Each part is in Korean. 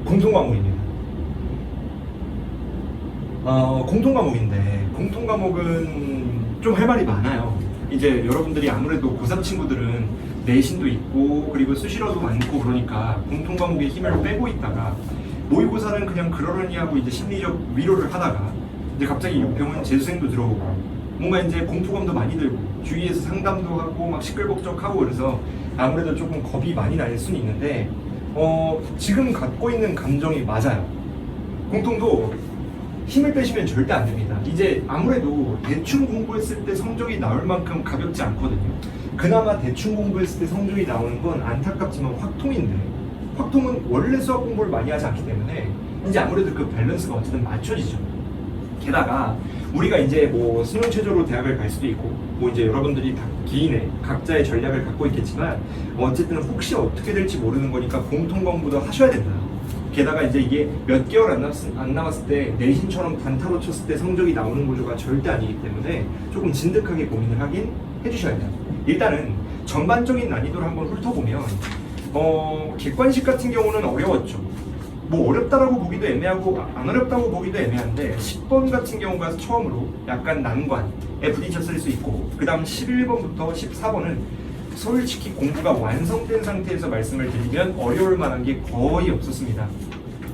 공통 과목입니다. 공통 과목인데 공통 과목은 좀 할 말이 많아요. 이제 여러분들이 아무래도 고3 친구들은 내신도 있고 그리고 수시로도 많고 그러니까 공통 과목에 힘을 빼고 있다가 모의고사는 그냥 그러려니 하고 이제 심리적 위로를 하다가 이제 갑자기 6평은 재수생도 들어오고 뭔가 이제 공포감도 많이 들고 주위에서 상담도 하고 막 시끌벅적하고 그래서 아무래도 조금 겁이 많이 날 수는 있는데 지금 갖고 있는 감정이 맞아요. 공통도 힘을 빼시면 절대 안 됩니다. 이제 아무래도 대충 공부했을 때 성적이 나올 만큼 가볍지 않거든요. 그나마 대충 공부했을 때 성적이 나오는 건 안타깝지만 확통인데 확통은 원래 수학 공부를 많이 하지 않기 때문에 이제 아무래도 그 밸런스가 어쨌든 맞춰지죠. 게다가 우리가 이제 뭐 수능 최저로 대학을 갈 수도 있고 뭐 이제 여러분들이 다 개인의 각자의 전략을 갖고 있겠지만 어쨌든 혹시 어떻게 될지 모르는 거니까 공통 공부도 하셔야 된다. 게다가 이제 이게 몇 개월 안 남았을 때 내신처럼 단타로 쳤을 때 성적이 나오는 구조가 절대 아니기 때문에 조금 진득하게 고민을 하긴 해주셔야 돼요. 일단은 전반적인 난이도를 한번 훑어보면 객관식 같은 경우는 어려웠죠. 뭐 어렵다라고 보기도 애매하고 안 어렵다고 보기도 애매한데 10번 같은 경우가 처음으로 약간 난관에 부딪혔을 수 있고 그 다음 11번부터 14번은 솔직히 공부가 완성된 상태에서 말씀을 드리면 어려울 만한 게 거의 없었습니다.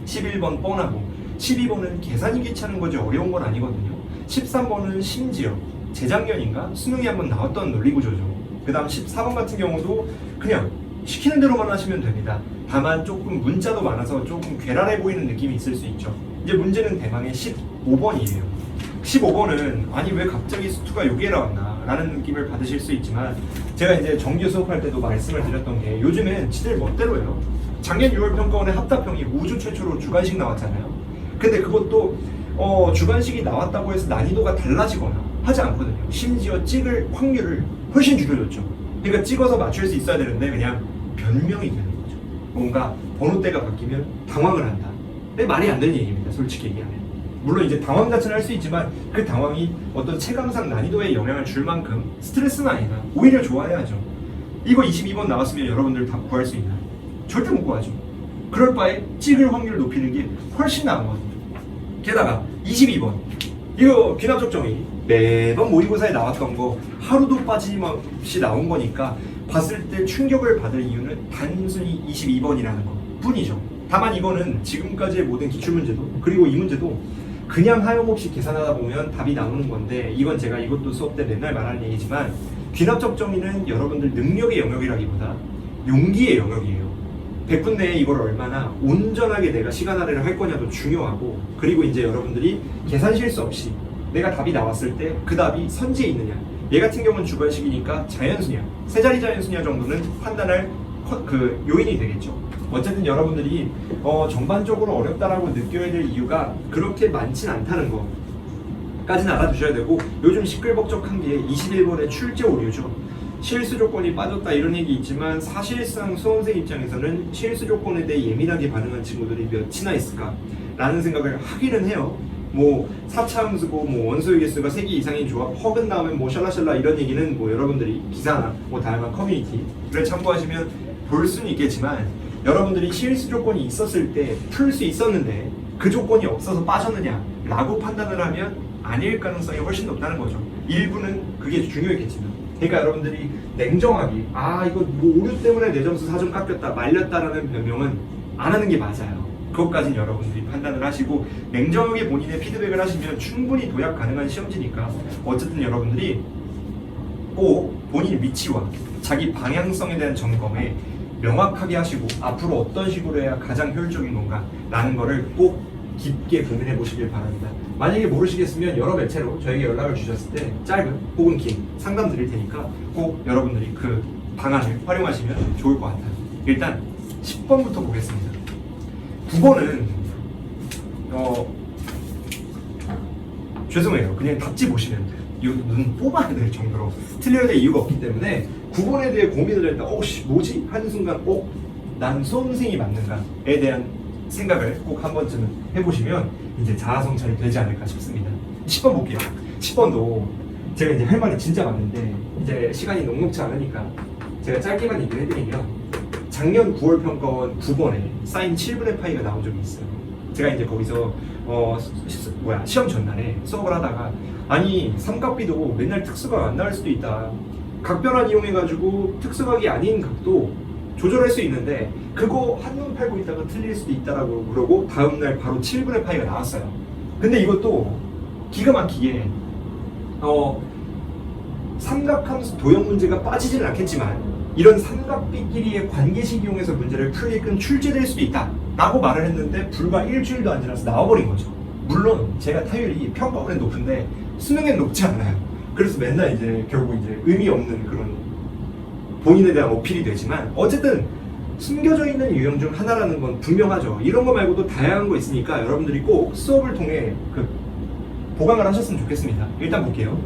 11번 뻔하고 12번은 계산이 귀찮은 거지 어려운 건 아니거든요. 13번은 심지어 재작년인가 수능에 한번 나왔던 논리구조죠. 그 다음 14번 같은 경우도 그냥 시키는 대로만 하시면 됩니다. 다만 조금 문자도 많아서 조금 괴랄해 보이는 느낌이 있을 수 있죠. 이제 문제는 대망의 15번이에요. 15번은 아니 왜 갑자기 수투가 여기에 나왔나 라는 느낌을 받으실 수 있지만 제가 이제 정규 수업할 때도 말씀을 드렸던 게 요즘엔 지들 멋대로예요. 작년 6월 평가원의 합답형이 우주 최초로 주관식 나왔잖아요. 근데 그것도 주관식이 나왔다고 해서 난이도가 달라지거나 하지 않거든요. 심지어 찍을 확률을 훨씬 줄여줬죠. 그러니까 찍어서 맞출 수 있어야 되는데 그냥 변명이 되는 거죠. 뭔가 번호대가 바뀌면 당황을 한다. 근데 말이 안 되는 얘기입니다. 솔직히 얘기하면. 물론 이제 당황 자체는 할 수 있지만 그 당황이 어떤 체감상 난이도에 영향을 줄 만큼 스트레스는 아니다. 오히려 좋아해야죠. 이거 22번 나왔으면 여러분들 다 구할 수 있나요? 절대 못 구하죠. 그럴 바에 찍을 확률을 높이는 게 훨씬 나은 거거든요. 게다가 22번 이거 귀납적 정의 매번 모의고사에 나왔던 거 하루도 빠짐없이 나온 거니까 봤을 때 충격을 받을 이유는 단순히 22번이라는 것 뿐이죠. 다만 이거는 지금까지의 모든 기출문제도 그리고 이 문제도 그냥 하염없이 계산하다 보면 답이 나오는 건데 이건 제가 이것도 수업 때 맨날 말하는 얘기지만 귀납적 정의는 여러분들 능력의 영역이라기보다 용기의 영역이에요. 100분 내에 이걸 얼마나 온전하게 내가 시간 할애를 할 거냐도 중요하고 그리고 이제 여러분들이 계산 실수 없이 내가 답이 나왔을 때 그 답이 선지에 있느냐 얘 같은 경우는 주관식이니까 자연수냐 세 자리 자연수냐 정도는 판단할 그 요인이 되겠죠. 어쨌든 여러분들이 전반적으로 어렵다라고 느껴야 될 이유가 그렇게 많진 않다는 거까지는 알아두셔야 되고 요즘 시끌벅적한 게 21번의 출제 오류죠. 실수 조건이 빠졌다 이런 얘기 있지만 사실상 수험생 입장에서는 실수 조건에 대해 예민하게 반응한 친구들이 몇이나 있을까 라는 생각을 하기는 해요. 뭐 4차 함수고 뭐 원소유 개수가 3개 이상인 조합 허근 나오면 뭐 샬라샬라 이런 얘기는 뭐 여러분들이 기사나 뭐 다양한 커뮤니티를 참고하시면 볼 수는 있겠지만 여러분들이 실수 조건이 있었을 때 풀 수 있었는데 그 조건이 없어서 빠졌느냐 라고 판단을 하면 아닐 가능성이 훨씬 높다는 거죠. 일부는 그게 중요했겠지만 그러니까 여러분들이 냉정하게 이거 뭐 오류 때문에 내 점수 4점 깎였다 말렸다라는 변명은 안 하는 게 맞아요. 그것까지는 여러분들이 판단을 하시고 냉정하게 본인의 피드백을 하시면 충분히 도약 가능한 시험지니까 어쨌든 여러분들이 꼭 본인 위치와 자기 방향성에 대한 점검에 명확하게 하시고 앞으로 어떤 식으로 해야 가장 효율적인 건가 라는 거를 꼭 깊게 고민해 보시길 바랍니다. 만약에 모르시겠으면 여러 매체로 저에게 연락을 주셨을 때 짧은 혹은 긴 상담 드릴 테니까 꼭 여러분들이 그 방안을 활용하시면 좋을 것 같아요. 일단 10번부터 보겠습니다. 9번은 죄송해요. 그냥 답지 보시면 돼요. 이거 눈 뽑아야 될 정도로 틀려야 될 이유가 없기 때문에 9번에 대해 고민을 했다. 뭐지? 한순간 난 수험생이 맞는가에 대한 생각을 꼭 한 번쯤은 해보시면 이제 자아성찰이 되지 않을까 싶습니다. 10번 볼게요. 10번도 제가 이제 할 말이 진짜 많은데 이제 시간이 녹록지 않으니까 제가 짧게만 얘기를 해드리면 작년 9월 평가원 9번에 사인 7분의 파이가 나온 적이 있어요. 제가 이제 거기서 시험 전날에 수업을 하다가 아니 삼각비도 맨날 특수각 안 나올 수도 있다. 각변환 이용해가지고 특수각이 아닌 각도 조절할 수 있는데 그거 한눈 팔고 있다가 틀릴 수도 있다라고 그러고 다음날 바로 7분의 파이가 나왔어요. 근데 이것도 기가 막히게 삼각함수 도형 문제가 빠지지는 않겠지만 이런 삼각비끼리의 관계식 이용해서 문제를 풀게끔 출제될 수도 있다 라고 말을 했는데 불과 일주일도 안 지나서 나와버린 거죠. 물론 제가 타율이 평가원엔 높은데 수능엔 높지 않아요. 그래서 맨날 이제 결국 이제 의미 없는 그런 본인에 대한 어필이 되지만 어쨌든 숨겨져 있는 유형 중 하나라는 건 분명하죠. 이런 거 말고도 다양한 거 있으니까 여러분들이 꼭 수업을 통해 보강을 하셨으면 좋겠습니다. 일단 볼게요.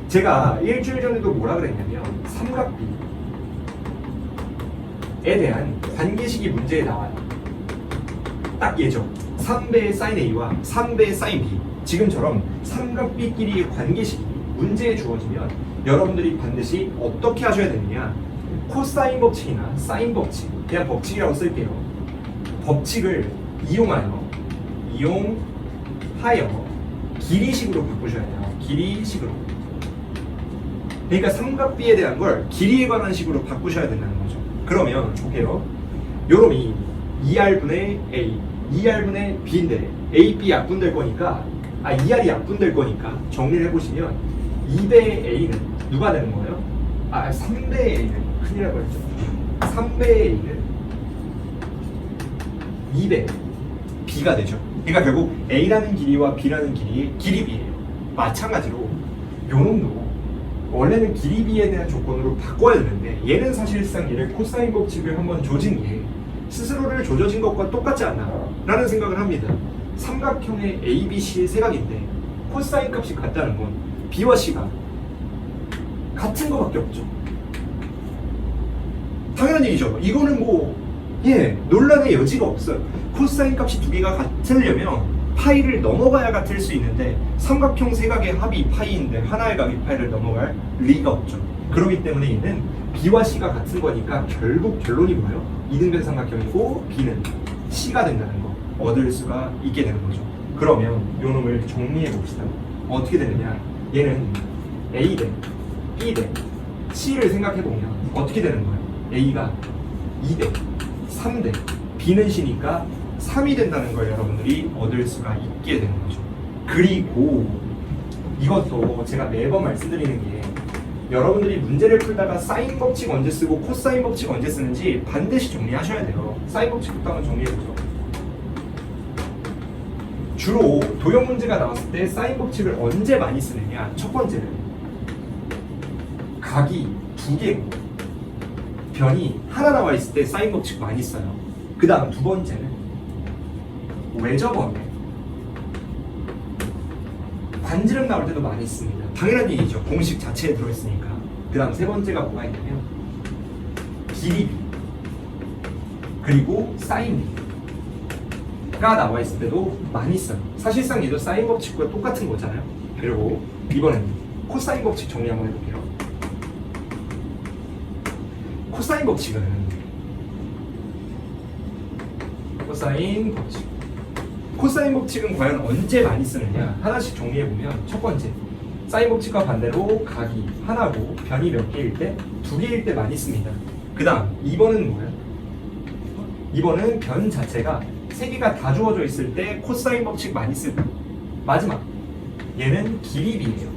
제가 일주일 전에도 뭐라 그랬냐면 삼각비에 대한 관계식이 문제에 나와요. 딱 예죠. 3배의 사인 A와 3배의 사인 B. 지금처럼 삼각비끼리의 관계식이 문제에 주어지면 여러분들이 반드시 어떻게 하셔야 되느냐. 코사인 법칙이나 사인 법칙, 그냥 법칙이라고 쓸게요. 법칙을 이용하여 길이식으로 바꾸셔야 돼요. 길이식으로. 그러니까 삼각비에 대한 걸 길이에 관한 식으로 바꾸셔야 된다는 거죠. 그러면 볼게요. 요놈이 2R분의 A, 2R분의 B인데 A, B 약분될 거니까 2R이 약분될 거니까 정리를 해보시면 2배의 A는 누가 되는 거예요? 3배의 A는 큰일 날 뻔했죠. 3배의 A는 2배 B가 되죠. 그러니까 결국 A라는 길이와 B라는 길이의 길이비예요. 마찬가지로 요놈도 원래는 길이비에 대한 조건으로 바꿔야 되는데 얘는 사실상 얘를 코사인 법칙을 한번 조진 게 스스로를 조져진 것과 똑같지 않나 라는 생각을 합니다. 삼각형의 ABC의 세각인데 코사인 값이 같다는 건 B와 C가 같은 거밖에 없죠. 당연한 얘기죠. 이거는 논란의 여지가 없어요. 코사인 값이 두 개가 같으려면 파이를 넘어가야 같을 수 있는데 삼각형 세각의 합이 파이인데 하나의 각이 파이를 넘어갈 리가 없죠. 그렇기 때문에 얘는 B와 C가 같은 거니까 결국 결론이 뭐예요? 이등변 삼각형이고 B는 C가 된다는 거 얻을 수가 있게 되는 거죠. 그러면 요 놈을 정리해 봅시다. 어떻게 되느냐? 얘는 A 대 B 대 C를 생각해 보면 어떻게 되는 거예요? A가 2대 3대 B는 C니까 3이 된다는 걸 여러분들이 얻을 수가 있게 되는 거죠. 그리고 이것도 제가 매번 말씀드리는 게 여러분들이 문제를 풀다가 사인 법칙 언제 쓰고 코사인 법칙 언제 쓰는지 반드시 정리하셔야 돼요. 사인 법칙부터 한번 정리해보죠. 주로 도형 문제가 나왔을 때 사인 법칙을 언제 많이 쓰느냐. 첫 번째는 각이 두 개고 변이 하나 나와 있을 때 사인 법칙 많이 써요. 그 다음 두 번째는 외접원에 반지름 나올 때도 많이 씁니다. 당연한 얘기죠. 공식 자체에 들어있으니까. 그 다음 세 번째가 뭐가 있냐면 길이비 그리고 사인비가 나와 있을 때도 많이 써요. 사실상 얘도 사인 법칙과 똑같은 거잖아요. 그리고 이번에는 코사인 법칙 정리 한번 해볼게요. 코사인 법칙은 코사인 법칙은 과연 언제 많이 쓰느냐 하나씩 정리해보면 첫 번째 사인 법칙과 반대로 각이 하나고 변이 몇 개일 때? 두 개일 때 많이 씁니다. 그 다음 2번은 뭐예요? 2번은 변 자체가 세 개가 다 주어져 있을 때 코사인 법칙 많이 쓰고 마지막 얘는 길이비예요.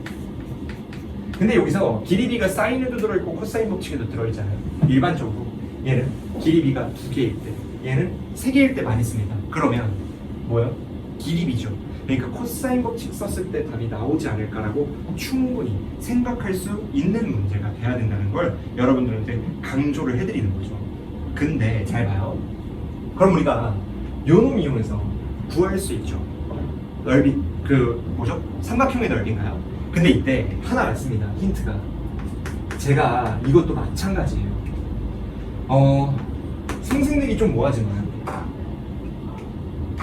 근데 여기서 길이비가 사인에도 들어있고 코사인 법칙에도 들어있잖아요. 일반적으로 얘는 길이비가 두 개일 때 얘는 세 개일 때 많이 씁니다. 그러면 뭐예요? 길이비죠. 그러니까 코사인 법칙 썼을 때 답이 나오지 않을까라고 충분히 생각할 수 있는 문제가 돼야 된다는 걸 여러분들한테 강조를 해드리는 거죠. 근데 잘 봐요. 그럼 우리가 요놈 이용해서 구할 수 있죠. 넓이 삼각형의 넓이인가요? 근데 이때 하나 왔습니다. 힌트가 제가 이것도 마찬가지예요. 생생내기 좀 뭐하지만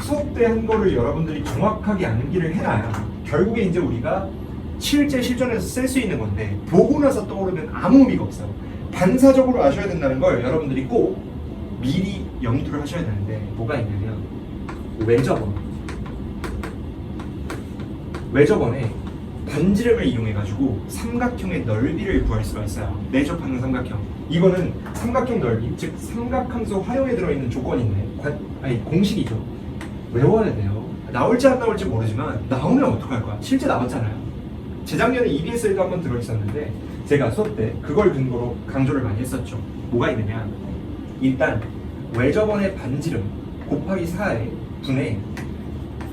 수업 때 한 거를 여러분들이 정확하게 암기를 해놔야 결국에 이제 우리가 실전에서 쓸 수 있는 건데 보고 나서 떠오르면 아무 의미가 없어요. 반사적으로 아셔야 된다는 걸 여러분들이 꼭 미리 염두를 하셔야 되는데 뭐가 있냐면 외접원에 반지름을 이용해가지고 삼각형의 넓이를 구할 수가 있어요. 내접하는 삼각형. 이거는 삼각형 넓이, 즉 삼각함수 활용에 들어있는 조건인데 공식이죠. 외워야 돼요. 나올지 안 나올지 모르지만 나오면 어떡할 거야? 실제 나왔잖아요. 재작년에 EBS에도 한번 들어있었는데 제가 수업 때 그걸 근거로 강조를 많이 했었죠. 뭐가 있느냐? 일단 외접원의 반지름 곱하기 4의 분의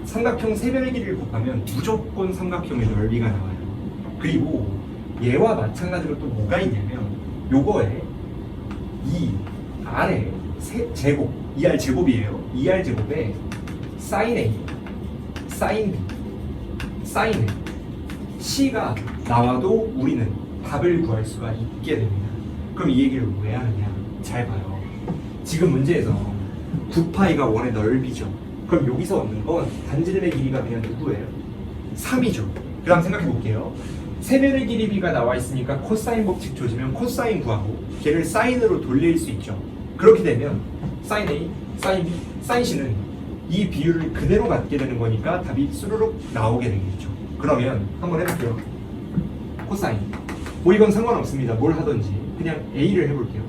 삼각형 세변의 길이를 곱하면 무조건 삼각형의 넓이가 나와요. 그리고 얘와 마찬가지로 또 뭐가 있냐면 요거에 이 R의 제곱, 2R 제곱이에요. 2R 제곱에 sin A, sin B, sin A, C가 나와도 우리는 답을 구할 수가 있게 됩니다. 그럼 이 얘기를 왜 하느냐? 잘 봐요. 지금 문제에서 9파이가 원의 넓이죠. 그럼 여기서 얻는 건 반지름의 길이가 그냥 누구예요? 3이죠. 그 다음 생각해 볼게요. 세변의 길이 B가 나와 있으니까 코사인 법칙 조지면 코사인 구하고 걔를 사인으로 돌릴 수 있죠. 그렇게 되면 사인 A, 사인 B, 사인 C는 이 비율을 그대로 갖게 되는 거니까 답이 수르륵 나오게 되겠죠. 그러면 한번 해볼게요. 코사인. 뭐 이건 상관없습니다. 뭘 하든지. 그냥 A를 해볼게요.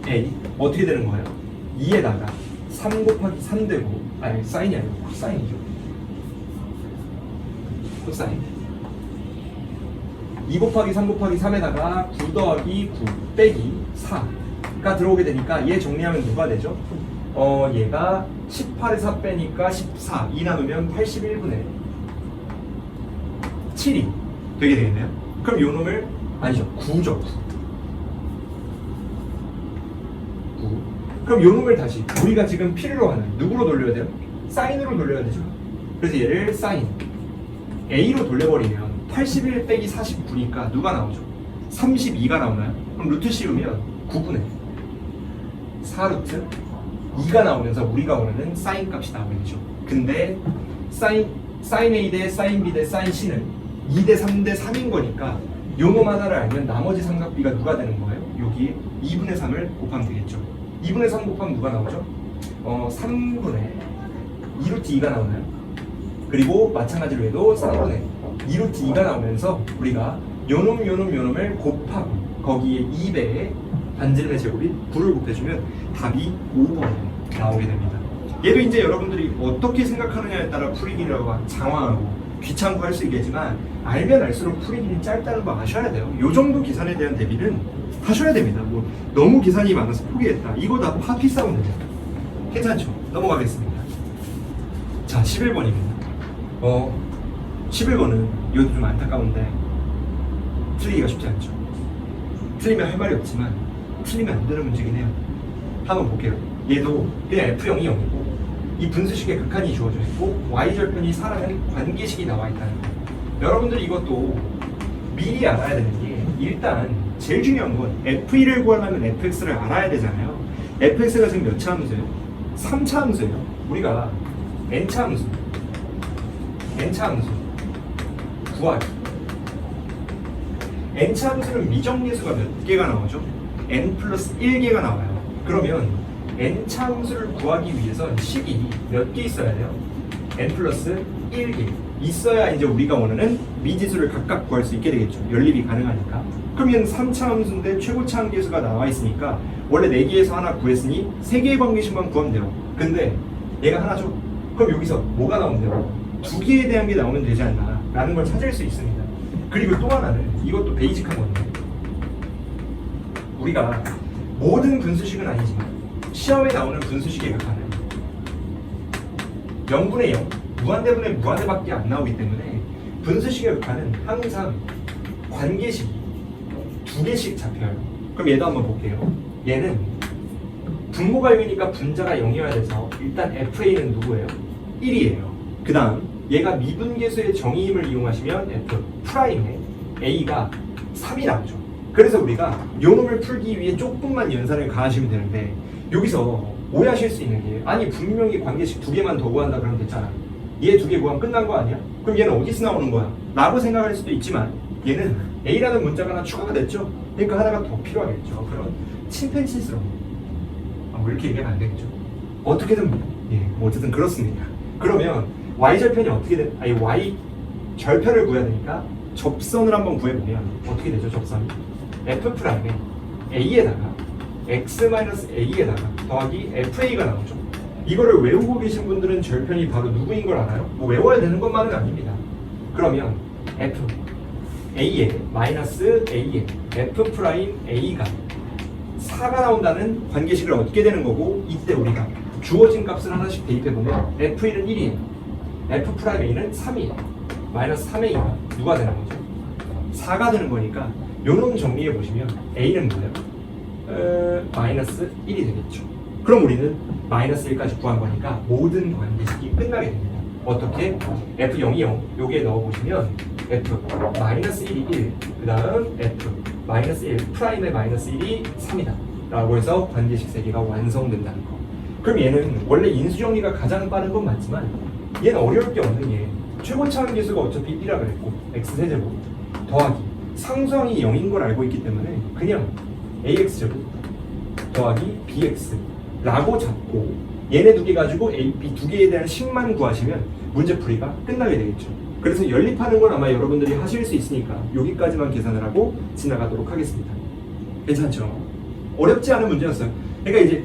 A. 어떻게 되는 거예요? 2에다가 3 곱하기 3 되고, 아니, 사인이 아니고 코사인이죠. 코사인. 2 곱하기 3 곱하기 3에다가 9 더하기 9 빼기 4가 들어오게 되니까 얘 정리하면 누가 되죠? 얘가 18에 4 빼니까 14. 2 나누면 81분의 7이 되게 되겠네요. 그럼 요 놈을, 아니죠. 9죠. 9. 그럼 요 놈을 다시 우리가 지금 필요로 하는 누구로 돌려야 돼요? 사인으로 돌려야 되죠. 그래서 얘를 사인 A로 돌려버리면 81 빼기 49니까 누가 나오죠? 32가 나오나요? 그럼 루트 씌우면 9분의 4루트 2가 나오면서 우리가 원하는 사인 값이 나오게 되죠. 근데 사인 A 대 사인 B 대 사인 C는 2 대 3 대 3인 거니까 요 놈 하나를 알면 나머지 삼각비가 누가 되는 거예요? 여기에 2분의 3을 곱하면 되겠죠. 2분의 3 곱하면 누가 나오죠? 3분의 2루트 2가 나오나요? 그리고 마찬가지로 해도 3분의 2루트 2가 나오면서 우리가 요놈을 곱하고 거기에 2배의 반지름의 제곱이 9를 곱해주면 답이 5번에 나오게 됩니다. 얘도 이제 여러분들이 어떻게 생각하느냐에 따라 풀이기라고 장황하고 귀찮고 할 수 있겠지만 알면 알수록 풀이기는 짧다는 거 아셔야 돼요. 요 정도 계산에 대한 대비는 하셔야 됩니다. 뭐 너무 계산이 많아서 포기했다. 이거 다 파피 싸움이에요. 괜찮죠? 넘어가겠습니다. 자, 11번입니다. 11번은 이것도 좀 안타까운데 틀리기가 쉽지 않죠. 틀리면 할 말이 없지만 틀리면 안 되는 문제긴 해요. 한번 볼게요. 얘도 그냥 F0이 0이고 이 분수식의 극한이 주어져 있고 y절편이 사라는 관계식이 나와 있다는 거예요. 여러분들이 이것도 미리 알아야 되는 게 일단 제일 중요한 건 f1을 구하려면 fx를 알아야 되잖아요. fx가 지금 몇 차 함수예요? 3차 함수예요. 우리가 n차 함수 구하기. n차 함수는 미정계수가 몇 개가 나오죠? n 플러스 1개가 나와요. 그러면 n차 함수를 구하기 위해선 식이 몇 개 있어야 돼요? n 플러스 1개 있어야 이제 우리가 원하는 미지수를 각각 구할 수 있게 되겠죠. 연립이 가능하니까. 그럼 얘는 3차 함수인데 최고차 함계수가 나와 있으니까 원래 4개에서 하나 구했으니 3개의 관계식만 구하면 돼요. 근데 얘가 하나죠? 그럼 여기서 뭐가 나오면 돼요? 2개에 대한 게 나오면 되지 않나 라는 걸 찾을 수 있습니다. 그리고 또 하나는 이것도 베이직한 건데 우리가 모든 분수식은 아니지만 시험에 나오는 분수식의 극한은 0분의 0, 무한대분의 무한대밖에 안 나오기 때문에 분수식의 극한은 항상 관계식이 2개씩 잡혀요. 그럼 얘도 한번 볼게요. 얘는 분모가 0이니까 분자가 0이어야 돼서 일단 FA는 누구예요? 1이에요. 그 다음 얘가 미분계수의 정의임을 이용하시면 F 프라임에 A가 3이 나오죠. 그래서 우리가 요 놈을 풀기 위해 조금만 연산을 가하시면 되는데 여기서 오해하실 수 있는 게 아니 분명히 관계식 2개만 더 구한다 그러면 됐잖아. 얘 2개 구하면 끝난 거 아니야? 그럼 얘는 어디서 나오는 거야? 라고 생각할 수도 있지만 얘는 A라는 문자가 하나 추가가 됐죠. 그러니까 하나가 더 필요하겠죠. 그런 침팬지스러운 뭐 이렇게 얘기하면 안 되겠죠. 어떻게든 뭐 어쨌든 그렇습니다. 그러면 y 절편이 어떻게 돼? 아니 y 절편을 구해야 되니까 접선을 한번 구해보면 어떻게 되죠? 접선이 f 프라임에 a에다가 x-a에다가 더하기 fa가 나오죠. 이거를 외우고 계신 분들은 절편이 바로 누구인 걸 알아요? 뭐 외워야 되는 것만은 아닙니다. 그러면 f a에 마이너스 a에 f 프라임 a가 4가 나온다는 관계식을 얻게 되는 거고, 이때 우리가 주어진 값을 하나씩 대입해보면 f1은 1이에요. f 프라임 a는 3이에요. 마이너스 3a가 누가 되는 거죠? 4가 되는 거니까 요놈 정리해보시면 a는 뭐예요? 마이너스 1이 되겠죠. 그럼 우리는 마이너스 1까지 구한 거니까 모든 관계식이 끝나게 됩니다. 어떻게? f0이 0 여기에 넣어보시면 f 마이너스 1이 1, 그 다음 f 마이너스 1 프라임의 마이너스 1이 3이다 라고 해서 관계식 세개가 완성된다는 거. 그럼 얘는 원래 인수정리가 가장 빠른 건 맞지만 얘는 어려울 게 없는 게 최고차원 계수가 어차피 1이라 그랬고 x세제곱 더하기 상수항이 0인 걸 알고 있기 때문에 그냥 ax제곱 더하기 bx 라고 잡고 얘네 두 개 가지고 a, b 두 개에 대한 식만 구하시면 문제풀이가 끝나게 되겠죠. 그래서 연립하는 건 아마 여러분들이 하실 수 있으니까 여기까지만 계산을 하고 지나가도록 하겠습니다. 괜찮죠? 어렵지 않은 문제였어요. 그러니까 이제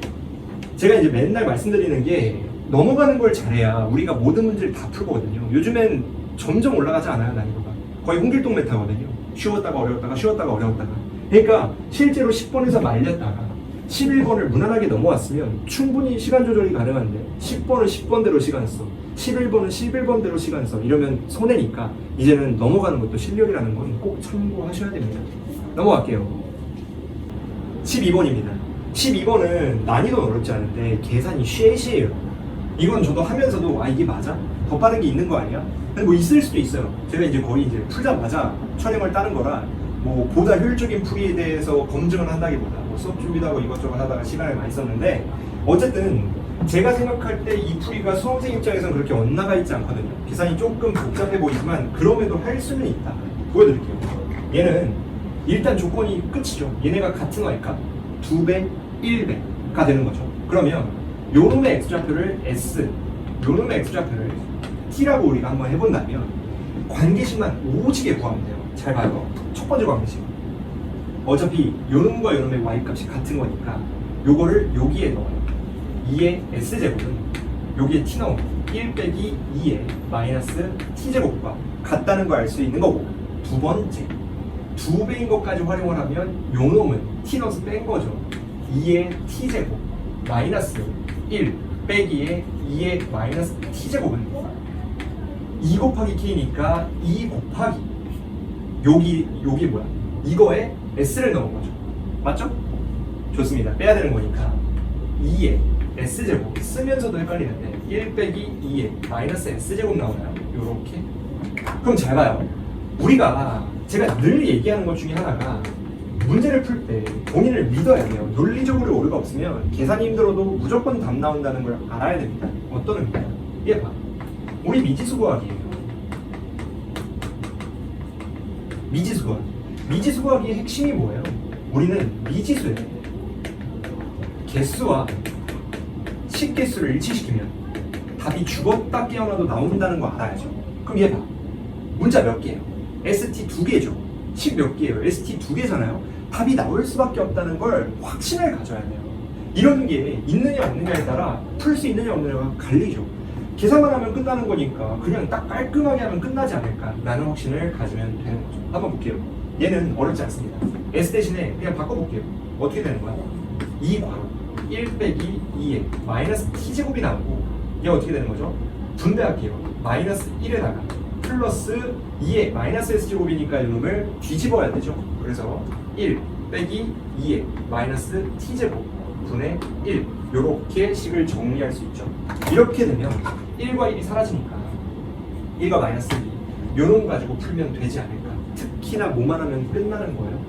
제가 이제 맨날 말씀드리는 게 넘어가는 걸 잘해야 우리가 모든 문제를 다 풀거든요. 요즘엔 점점 올라가지 않아요, 난이도가. 거의 홍길동 메타거든요. 쉬웠다가 어려웠다가 쉬웠다가 어려웠다가. 그러니까 실제로 10번에서 말렸다가 11번을 무난하게 넘어왔으면 충분히 시간 조절이 가능한데 10번은 10번대로 시간 써, 11번은 11번대로 시간 써, 이러면 손해니까 이제는 넘어가는 것도 실력이라는 건 꼭 참고하셔야 됩니다. 넘어갈게요. 12번입니다. 12번은 난이도는 어렵지 않은데 계산이 쉐시해요. 이건 저도 하면서도 아 이게 맞아? 더 빠른 게 있는 거 아니야? 근데 뭐 있을 수도 있어요. 제가 이제 거의 이제 풀자마자 촬영을 따는 거라 뭐 보다 효율적인 풀이에 대해서 검증을 한다기보다 뭐 수업 준비도 하고 이것저것 하다가 시간을 많이 썼는데 어쨌든 제가 생각할 때 이 풀이가 수험생 입장에서는 그렇게 엇나가 있지 않거든요. 계산이 조금 복잡해 보이지만 그럼에도 할 수는 있다. 보여드릴게요. 얘는 일단 조건이 끝이죠. 얘네가 같은 Y값 2배, 1배가 되는 거죠. 그러면 요놈의 X좌표를 S, 요놈의 X좌표를 T라고 우리가 한번 해본다면 관계식만 오지게 구하면 돼요. 잘 봐요. 첫 번째 관계식. 어차피 요놈과 요놈의 Y값이 같은 거니까 요거를 여기에 넣어요. 2의 S제곱은 여기에 T 넣으면 1 빼기 2의 마이너스 T제곱과 같다는 걸 알 수 있는 거고, 두 번째 2배인 것까지 활용을 하면 요놈은 T 넣어서 뺀 거죠. 2의 T제곱 마이너스 1 빼기의 2의 마이너스 T제곱은 2 곱하기 K니까 2 곱하기 여기 뭐야? 이거에 S를 넣은 거죠. 맞죠? 좋습니다. 빼야 되는 거니까 2의 S제곱 쓰면서도 헷갈리는데 1 빼기 2의 마이너스 S제곱 나오나요? 요렇게. 그럼 잘 봐요. 우리가 제가 늘 얘기하는 것 중에 하나가 문제를 풀 때 본인을 믿어야 돼요. 논리적으로 오류가 없으면 계산이 힘들어도 무조건 답 나온다는 걸 알아야 됩니다. 어떤 의미냐? 얘 봐. 우리 미지수 구하기예요. 미지수 구하기. 미지수 구하기의 핵심이 뭐예요? 우리는 미지수에 개수와 식개수를 일치시키면 답이 죽었다 깨어나도 나온다는 거 알아야죠. 그럼 얘 봐. 문자 몇 개예요? ST 2개죠. 식 몇 개예요? ST 2개잖아요. 답이 나올 수밖에 없다는 걸 확신을 가져야 돼요. 이런 게 있느냐 없느냐에 따라 풀 수 있느냐 없느냐가 갈리죠. 계산만 하면 끝나는 거니까 그냥 딱 깔끔하게 하면 끝나지 않을까라는 확신을 가지면 되는 거죠. 한번 볼게요. 얘는 어렵지 않습니다. S 대신에 그냥 바꿔볼게요. 어떻게 되는 거야? 2 괄호 1 빼기 2에 마이너스 T제곱이 나오고 얘 어떻게 되는 거죠? 분배할게요. 마이너스 1에다가 플러스 2의 마이너스 S제곱이니까 이놈을 뒤집어야 되죠. 그래서 1 빼기 2의 마이너스 T제곱 분의 1 요렇게 식을 정리할 수 있죠. 이렇게 되면 1과 1이 사라지니까 1과 마이너스 2 요놈 가지고 풀면 되지 않을까. 특히나 뭐만 하면 끝나는 거예요.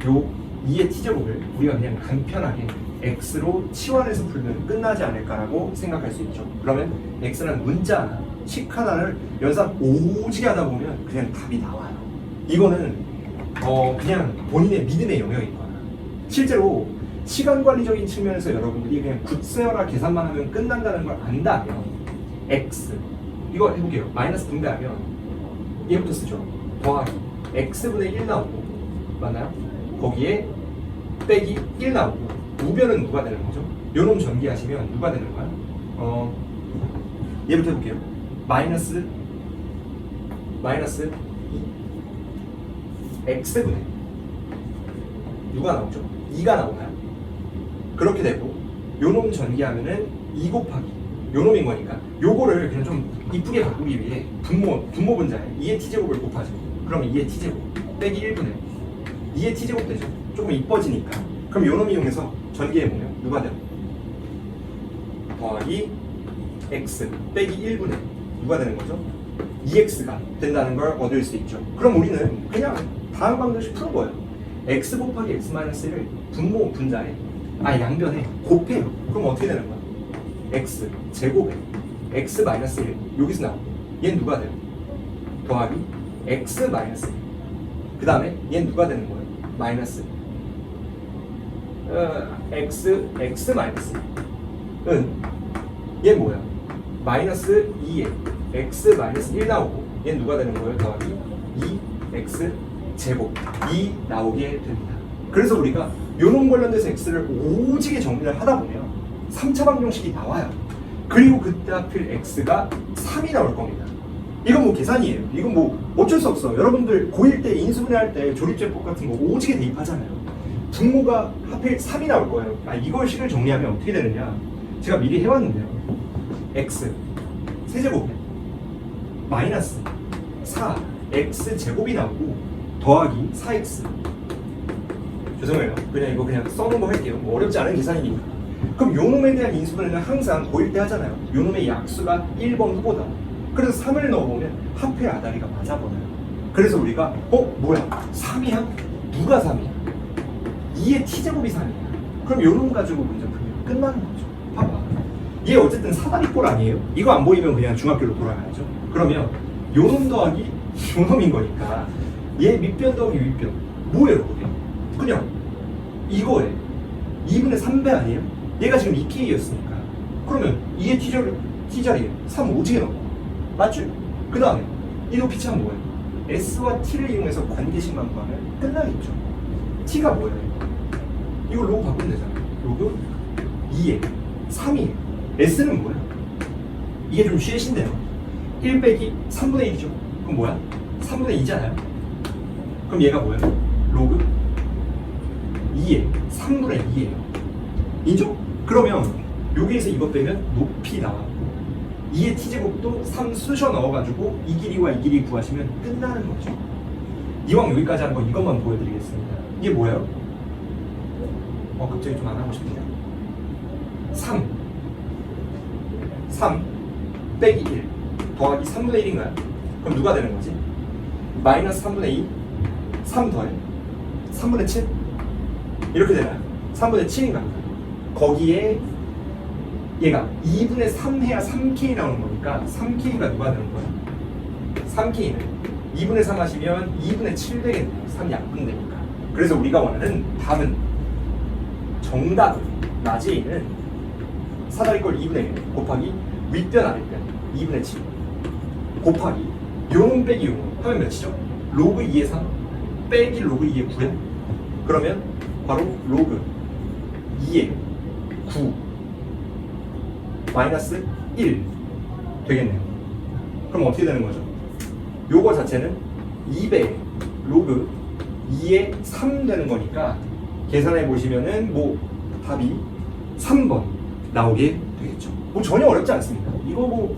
요 2의 T제곱을 우리가 그냥 간편하게 X로 치환해서 풀면 끝나지 않을까라고 생각할 수 있죠. 그러면 X라는 문자 하나, 식 하나를 연산 오지게 하다 보면 그냥 답이 나와요. 이거는 그냥 본인의 믿음의 영역인 거야. 실제로 시간 관리적인 측면에서 여러분들이 그냥 굿세어라 계산만 하면 끝난다는 걸 안다면 x 이거 해볼게요. 마이너스 분배하면 얘부터 쓰죠. 더하기 x분의 1 나오고 맞나요? 거기에 빼기 1 나오고 우변은 누가 되는 거죠? 요놈 전개하시면 누가 되는 거야? 얘부터 해볼게요. 마이너스 2 x분의 누가 나오죠? 2가 나오나요? 그렇게 되고 요놈 전개하면은 2 곱하기 요놈인 거니까 요거를 그냥 좀 이쁘게 바꾸기 위해 분모 분자에 2의 t제곱을 곱하죠. 그러면 2의 t제곱 빼기 1분의 2의 t제곱 되죠. 조금 이뻐지니까. 그럼 요놈 이용해서 전개해보면 누가 돼요? 더하기 x 빼기 1분의 누가 되는 거죠? 2x가 된다는 걸 얻을 수 있죠. 그럼 우리는 그냥 다음 방정식 푸는 거예요. x 곱하기 x-1을 분모 분자에 양변에 곱해요. 그럼 어떻게 되는 거야? x 제곱에 x-1 여기서 나오고 얘는 누가 돼요? 더하기 x-1 그 다음에 얘는 누가 되는 거예요? 마이너스 x-은 얘는 뭐야? 마이너스 2에 x-1 나오고 얘는 누가 되는 거예요? 더하기 2x 제곱 2 나오게 됩니다. 그래서 우리가 요놈 관련돼서 x를 오지게 정리를 하다 보면 3차 방정식이 나와요. 그리고 그때 하필 x가 3이 나올 겁니다. 이건 뭐 계산이에요. 이건 뭐 어쩔 수 없어. 여러분들 고1 때 인수분해할 때 조립제법 같은 거 오지게 대입하잖아요. 분모가 하필 3이 나올 거예요. 이걸 식을 정리하면 어떻게 되느냐. 제가 미리 해왔는데요. x 세제곱에 마이너스 4 x 제곱이 나오고 더하기 4x 죄송해요. 그냥 이거 그냥 써놓은 거 할게요. 뭐 어렵지 않은 계산이니까. 그럼 요놈에 대한 인수분해는 항상 고1 때 하잖아요. 요놈의 약수가 1번 후보다. 그래서 3을 넣어보면 하필 아다리가 맞아버려요. 그래서 우리가 뭐야 3이야? 누가 3이야? 2의 t제곱이 3이야. 그럼 요놈 가지고 문제 풀면 끝나는 거죠. 봐봐. 얘 어쨌든 사다리꼴 아니에요? 이거 안 보이면 그냥 중학교로 돌아가야죠. 그러면 요놈 더하기 요놈인 거니까 얘 밑변 더하기 윗변 뭐예요 그게? 그냥 이거에 2분의 3배 아니에요? 얘가 지금 2k였으니까 그러면 2의 t자리에 3 오지게 넣고 맞죠? 그 다음에 이 높이 차는 뭐예요? s와 t를 이용해서 관계식만 구하면 끝나겠죠. t가 뭐예요? 이걸 로그 바꾸면 되잖아요. 로그 2에 3이에요. s는 뭐예요? 이게 좀 쉐신데요. 1 빼기 3분의 1이죠. 그럼 뭐야? 3분의 2잖아요. 그럼 얘가 뭐예요? 로그 2에 3분의 2예요. 인정? 그러면 여기에서 이거 빼면 높이 나왔고 2의 t제곱도 3 쑤셔 넣어가지고 이 길이와 이 길이 구하시면 끝나는 거죠. 이왕 여기까지 하는 거 이것만 보여드리겠습니다. 이게 뭐예요? 갑자기 좀 안 하고 싶네요. 3 빼기 1 더하기 3분의 1인가요? 그럼 누가 되는 거지? 마이너스 3분의 2 3 더해 3분의 7 이렇게 되나요? 3분의 7인가요? 거기에 얘가 2분의 3 해야 3k 나오는 거니까 3k가 누가 되는 거예요? 3k는 2분의 3 하시면 2분의 7 되겠네요. 3 약분되니까. 그래서 우리가 원하는 답은 정답 나지는 사다리꼴 2분의 1 곱하기 윗변 아랫변 2분의 7 곱하기 요놈 빼기 요놈 하면 몇이죠? 로그 2의 3 빼기 로그 2의 9요? 그러면 바로 로그 2의 9 마이너스 1 되겠네요. 그럼 어떻게 되는 거죠? 요거 자체는 2배 로그 2의 3 되는 거니까 계산해 보시면은 뭐 답이 3번 나오게 되겠죠. 뭐 전혀 어렵지 않습니다. 이거 뭐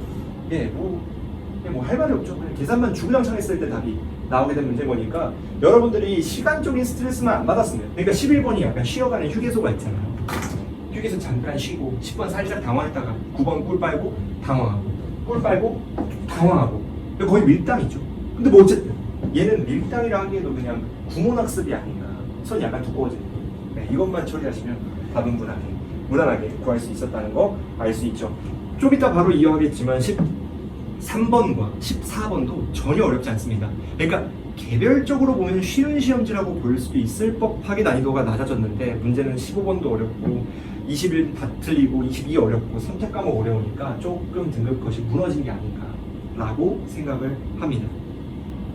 할 말이 없죠. 그냥 계산만 주구장창 했을 때 답이 나오게 된 문제인 거니까 여러분들이 시간적인 스트레스만 안 받았으면 그러니까 11번이 약간 쉬어가는 휴게소가 있잖아요. 휴게소 잠깐 쉬고 10번 살짝 당황했다가 9번 꿀 빨고 당황하고 꿀 빨고 당황하고 거의 밀당이죠. 근데 뭐 어쨌든 얘는 밀당이라 하기에도 그냥 구몬학습이 아닌가. 손이 약간 두꺼워지는 이것만 처리하시면 답은 무난하게 구할 수 있었다는 거 알 수 있죠. 좀 이따 바로 이어가겠지만 13번과 14번도 전혀 어렵지 않습니다. 그러니까 개별적으로 보면 쉬운 시험지라고 볼 수도 있을 법하게 난이도가 낮아졌는데 문제는 15번도 어렵고 21 다 틀리고 22 어렵고 3차 과목 어려우니까 조금 등급컷이 무너진 게 아닌가라고 생각을 합니다.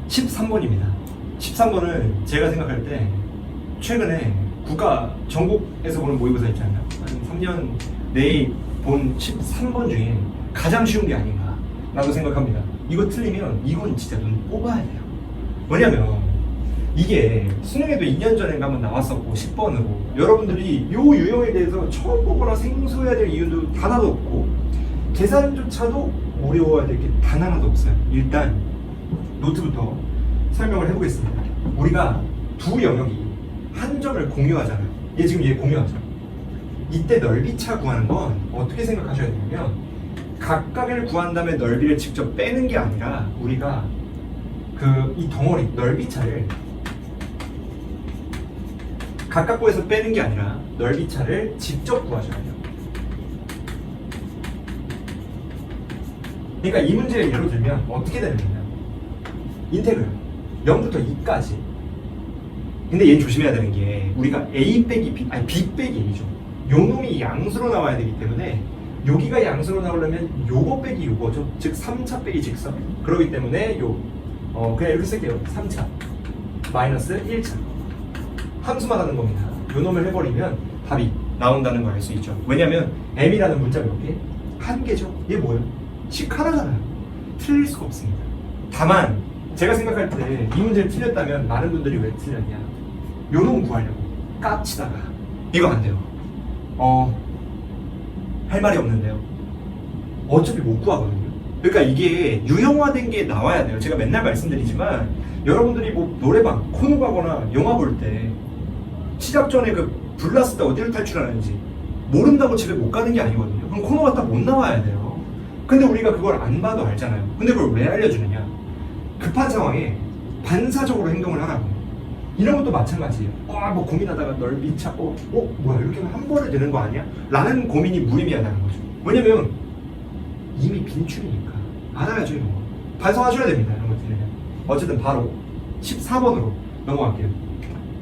13번입니다. 13번은 제가 생각할 때 최근에 국가 전국에서 보는 모의고사 있잖아요. 한 3년 내에 본 13번 중에 가장 쉬운 게 아닌가라고 생각합니다. 이거 틀리면 이건 진짜 눈 뽑아야 돼요. 왜냐면 이게 수능에도 2년 전에 한번 나왔었고 10번으로 여러분들이 이 유형에 대해서 처음 보거나 생소해야 될 이유도 하나도 없고 계산조차도 어려워야 될 게 단 하나도 없어요. 일단 노트부터 설명을 해보겠습니다. 우리가 두 영역이 한 점을 공유하잖아요. 얘 공유하죠. 이때 넓이차 구하는 건 어떻게 생각하셔야 되냐면 각각을 구한 다음에 넓이를 직접 빼는 게 아니라 우리가 이 덩어리 넓이차를 각각 구해서 빼는 게 아니라 넓이차를 직접 구하셔야 돼요. 그러니까 이 문제를 예로 들면 어떻게 되는 거냐? 인테그럴 0부터 2까지. 근데 얘는 조심해야 되는 게 우리가 a 빼기 b, 아니 b 빼기 a죠. 요 놈이 양수로 나와야 되기 때문에 여기가 양수로 나오려면 요거 빼기 요거죠. 즉 3차 빼기 직선. 그렇기 때문에 그냥 이렇게 쓸게요. 3차 마이너스 1차 함수만 하는 겁니다. 요 놈을 해버리면 답이 나온다는 걸 알 수 있죠. 왜냐면 m이라는 문자가 몇 개? 한 개죠. 얘 뭐예요? 식 하나잖아요. 틀릴 수가 없습니다. 다만 제가 생각할 때 이 문제를 틀렸다면 많은 분들이 왜 틀렸냐? 요 놈 구하려고 깝치다가 이거 안 돼요. 할 말이 없는데요. 어차피 못 구하거든요. 그러니까 이게 유형화된 게 나와야 돼요. 제가 맨날 말씀드리지만 여러분들이 뭐 노래방, 코노 가거나 영화 볼 때 시작 전에 불 났을 때 어디를 탈출하는지 모른다고 집에 못 가는 게 아니거든요. 그럼 코노 갔다 못 나와야 돼요. 근데 우리가 그걸 안 봐도 알잖아요. 근데 그걸 왜 알려주느냐? 급한 상황에 반사적으로 행동을 하라고. 이런 것도 마찬가지예요. 뭐 고민하다가 넓이차, 뭐야 이렇게 하면 한 번에 되는 거 아니야? 라는 고민이 무의미하다는 거죠. 왜냐면 이미 빈출이니까 알아야죠. 이런 거 반성하셔야 됩니다. 이런 것들은. 어쨌든 바로 14번으로 넘어갈게요.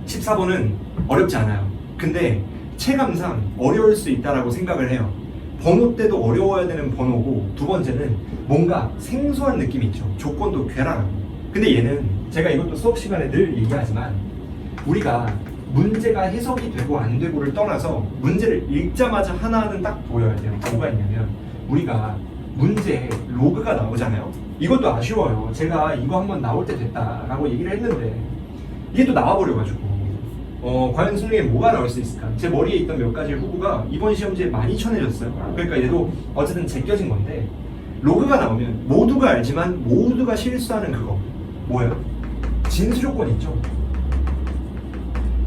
14번은 어렵지 않아요. 근데 체감상 어려울 수 있다라고 생각을 해요. 번호 때도 어려워야 되는 번호고, 두 번째는 뭔가 생소한 느낌이 있죠. 조건도 괴랄하고. 근데 얘는 제가 이것도 수업 시간에 늘 얘기하지만 우리가 문제가 해석이 되고 안 되고를 떠나서 문제를 읽자마자 하나는 딱 보여야 돼요. 뭐가 있냐면 우리가 문제에 로그가 나오잖아요. 이것도 아쉬워요. 제가 이거 한번 나올 때 됐다라고 얘기를 했는데 이게 또 나와버려가지고 과연 수능에 뭐가 나올 수 있을까? 제 머리에 있던 몇 가지 후보가 이번 시험지에 많이 쳐내졌어요. 그러니까 얘도 어쨌든 제껴진 건데 로그가 나오면 모두가 알지만 모두가 실수하는 그거 뭐예요? 진수 조건 있죠?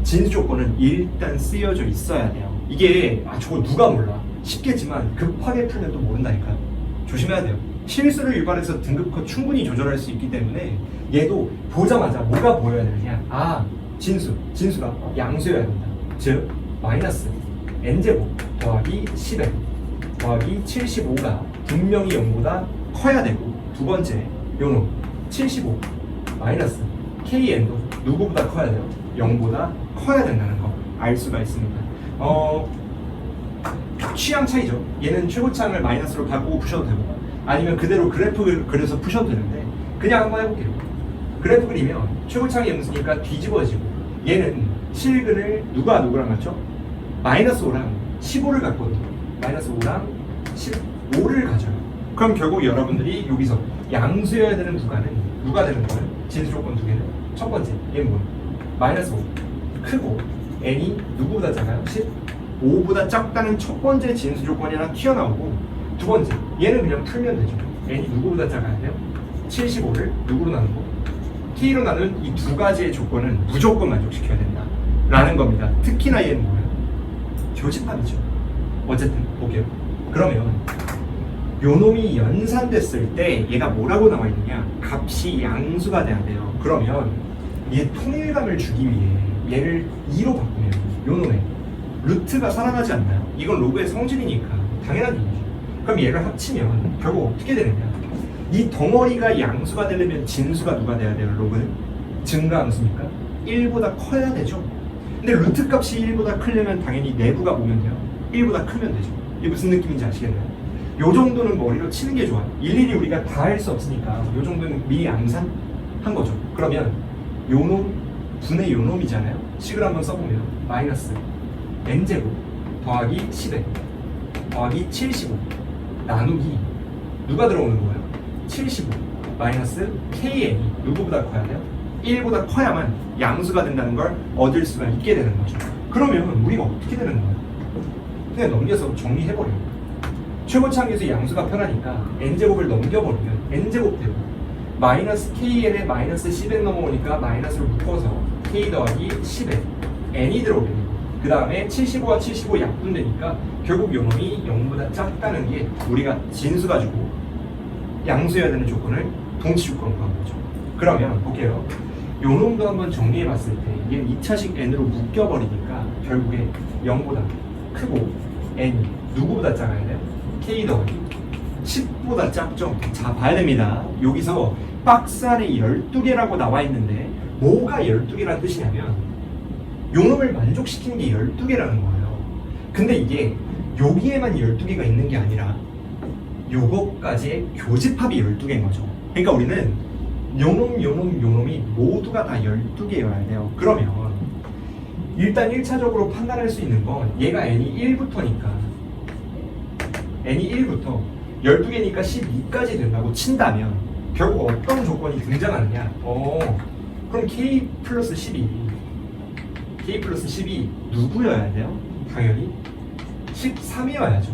진수 조건은 일단 쓰여져 있어야 돼요. 이게 저거 누가 몰라? 쉽겠지만 급하게 풀면 또 모른다니까요. 조심해야 돼요. 실수를 유발해서 등급컷 충분히 조절할 수 있기 때문에 얘도 보자마자 뭐가 보여야 되느냐? 진수가 양수여야 된다. 즉 마이너스 n제곱 더하기 10n 더하기 75가 분명히 0보다 커야 되고, 두 번째 요놈 75 마이너스 kn도 누구보다 커야 돼요? 0보다 커야 된다는 거 알 수가 있습니다. 취향 차이죠. 얘는 최고차항을 마이너스로 바꾸고 푸셔도 되고, 아니면 그대로 그래프를 그려서 푸셔도 되는데 그냥 한번 해볼게요. 그래프 그리면 최고차항이 음수니까 뒤집어지고, 얘는 실근을 누구랑 같죠? 마이너스 5랑 15를 갖거든요. 마이너스 5랑 15를 가져요. 그럼 결국 여러분들이 여기서 양수여야 되는 구간은 누가 되는 거예요? 진수 조건 두 개는. 첫 번째, 얘는 뭐예요? 마이너스 5 크고 n이 누구보다 작아요? 15보다 작다는 첫 번째 진수 조건이 하나 튀어나오고, 두 번째, 얘는 그냥 풀면 되죠. n이 누구보다 작아야 돼요? 75를 누구로 나누고 t로 나눈 이 두 가지의 조건은 무조건 만족시켜야 된다 라는 겁니다. 특히나 얘는 뭐예요? 교집합이죠. 어쨌든 볼게요. 그러면 요 놈이 연산됐을 때 얘가 뭐라고 나와 있느냐? 값이 양수가 돼야 돼요. 그러면 얘 통일감을 주기 위해 얘를 2로 바꾸면 요 놈의 루트가 살아나지 않나요? 이건 로그의 성질이니까 당연한 얘기죠. 그럼 얘를 합치면 결국 어떻게 되느냐? 이 덩어리가 양수가 되려면 진수가 누가 돼야 돼요? 로그는 증가함수니까 1보다 커야 되죠. 근데 루트 값이 1보다 크려면 당연히 내부가 보면 돼요. 1보다 크면 되죠. 이게 무슨 느낌인지 아시겠나요? 요 정도는 머리로 치는 게 좋아요. 일일이 우리가 다 할 수 없으니까 요 정도는 미리 암산한 거죠. 그러면 요놈 분의 요놈이잖아요. 식을 한번 써보면 마이너스 n제곱 더하기 10n 더하기 75 나누기 누가 들어오는 거예요? 75 마이너스 kn이 누구보다 커야 돼요? 1보다 커야만 양수가 된다는 걸 얻을 수가 있게 되는 거죠. 그러면 우리가 어떻게 되는 거예요? 그냥 넘겨서 정리해버려요. 최고차항에서 양수가 편하니까 n제곱을 넘겨버리면 n제곱 되고 마이너스 kn에 마이너스 10n 넘어오니까 마이너스를 묶어서 k 더하기 10n n이 들어오게 되고 그 다음에 75와 75 약분되니까 결국 요놈이 0보다 작다는 게 우리가 진수 가지고 양수여야 되는 조건을 동치 조건으로 한 거죠. 그러면 볼게요. 요놈도 한번 정리해 봤을 때 얘는 2차식 n으로 묶여버리니까 결국에 0보다 크고 n이 누구보다 작아야 돼요? k 더하기 10보다 작죠? 자, 봐야 됩니다. 여기서 박스 안에 12개라고 나와 있는데 뭐가 12개라는 뜻이냐면 요놈을 만족시키는 게 12개라는 거예요. 근데 이게 여기에만 12개가 있는 게 아니라 요것까지의 교집합이 12개인 거죠. 그러니까 우리는 요놈이 모두가 다 12개여야 돼요. 그러면 일단 1차적으로 판단할 수 있는 건 얘가 n이 1부터니까 n이 1부터 12개니까 12까지 된다고 친다면 결국 어떤 조건이 등장하느냐? 그럼 k 플러스 12 누구여야 돼요? 당연히 13이어야죠.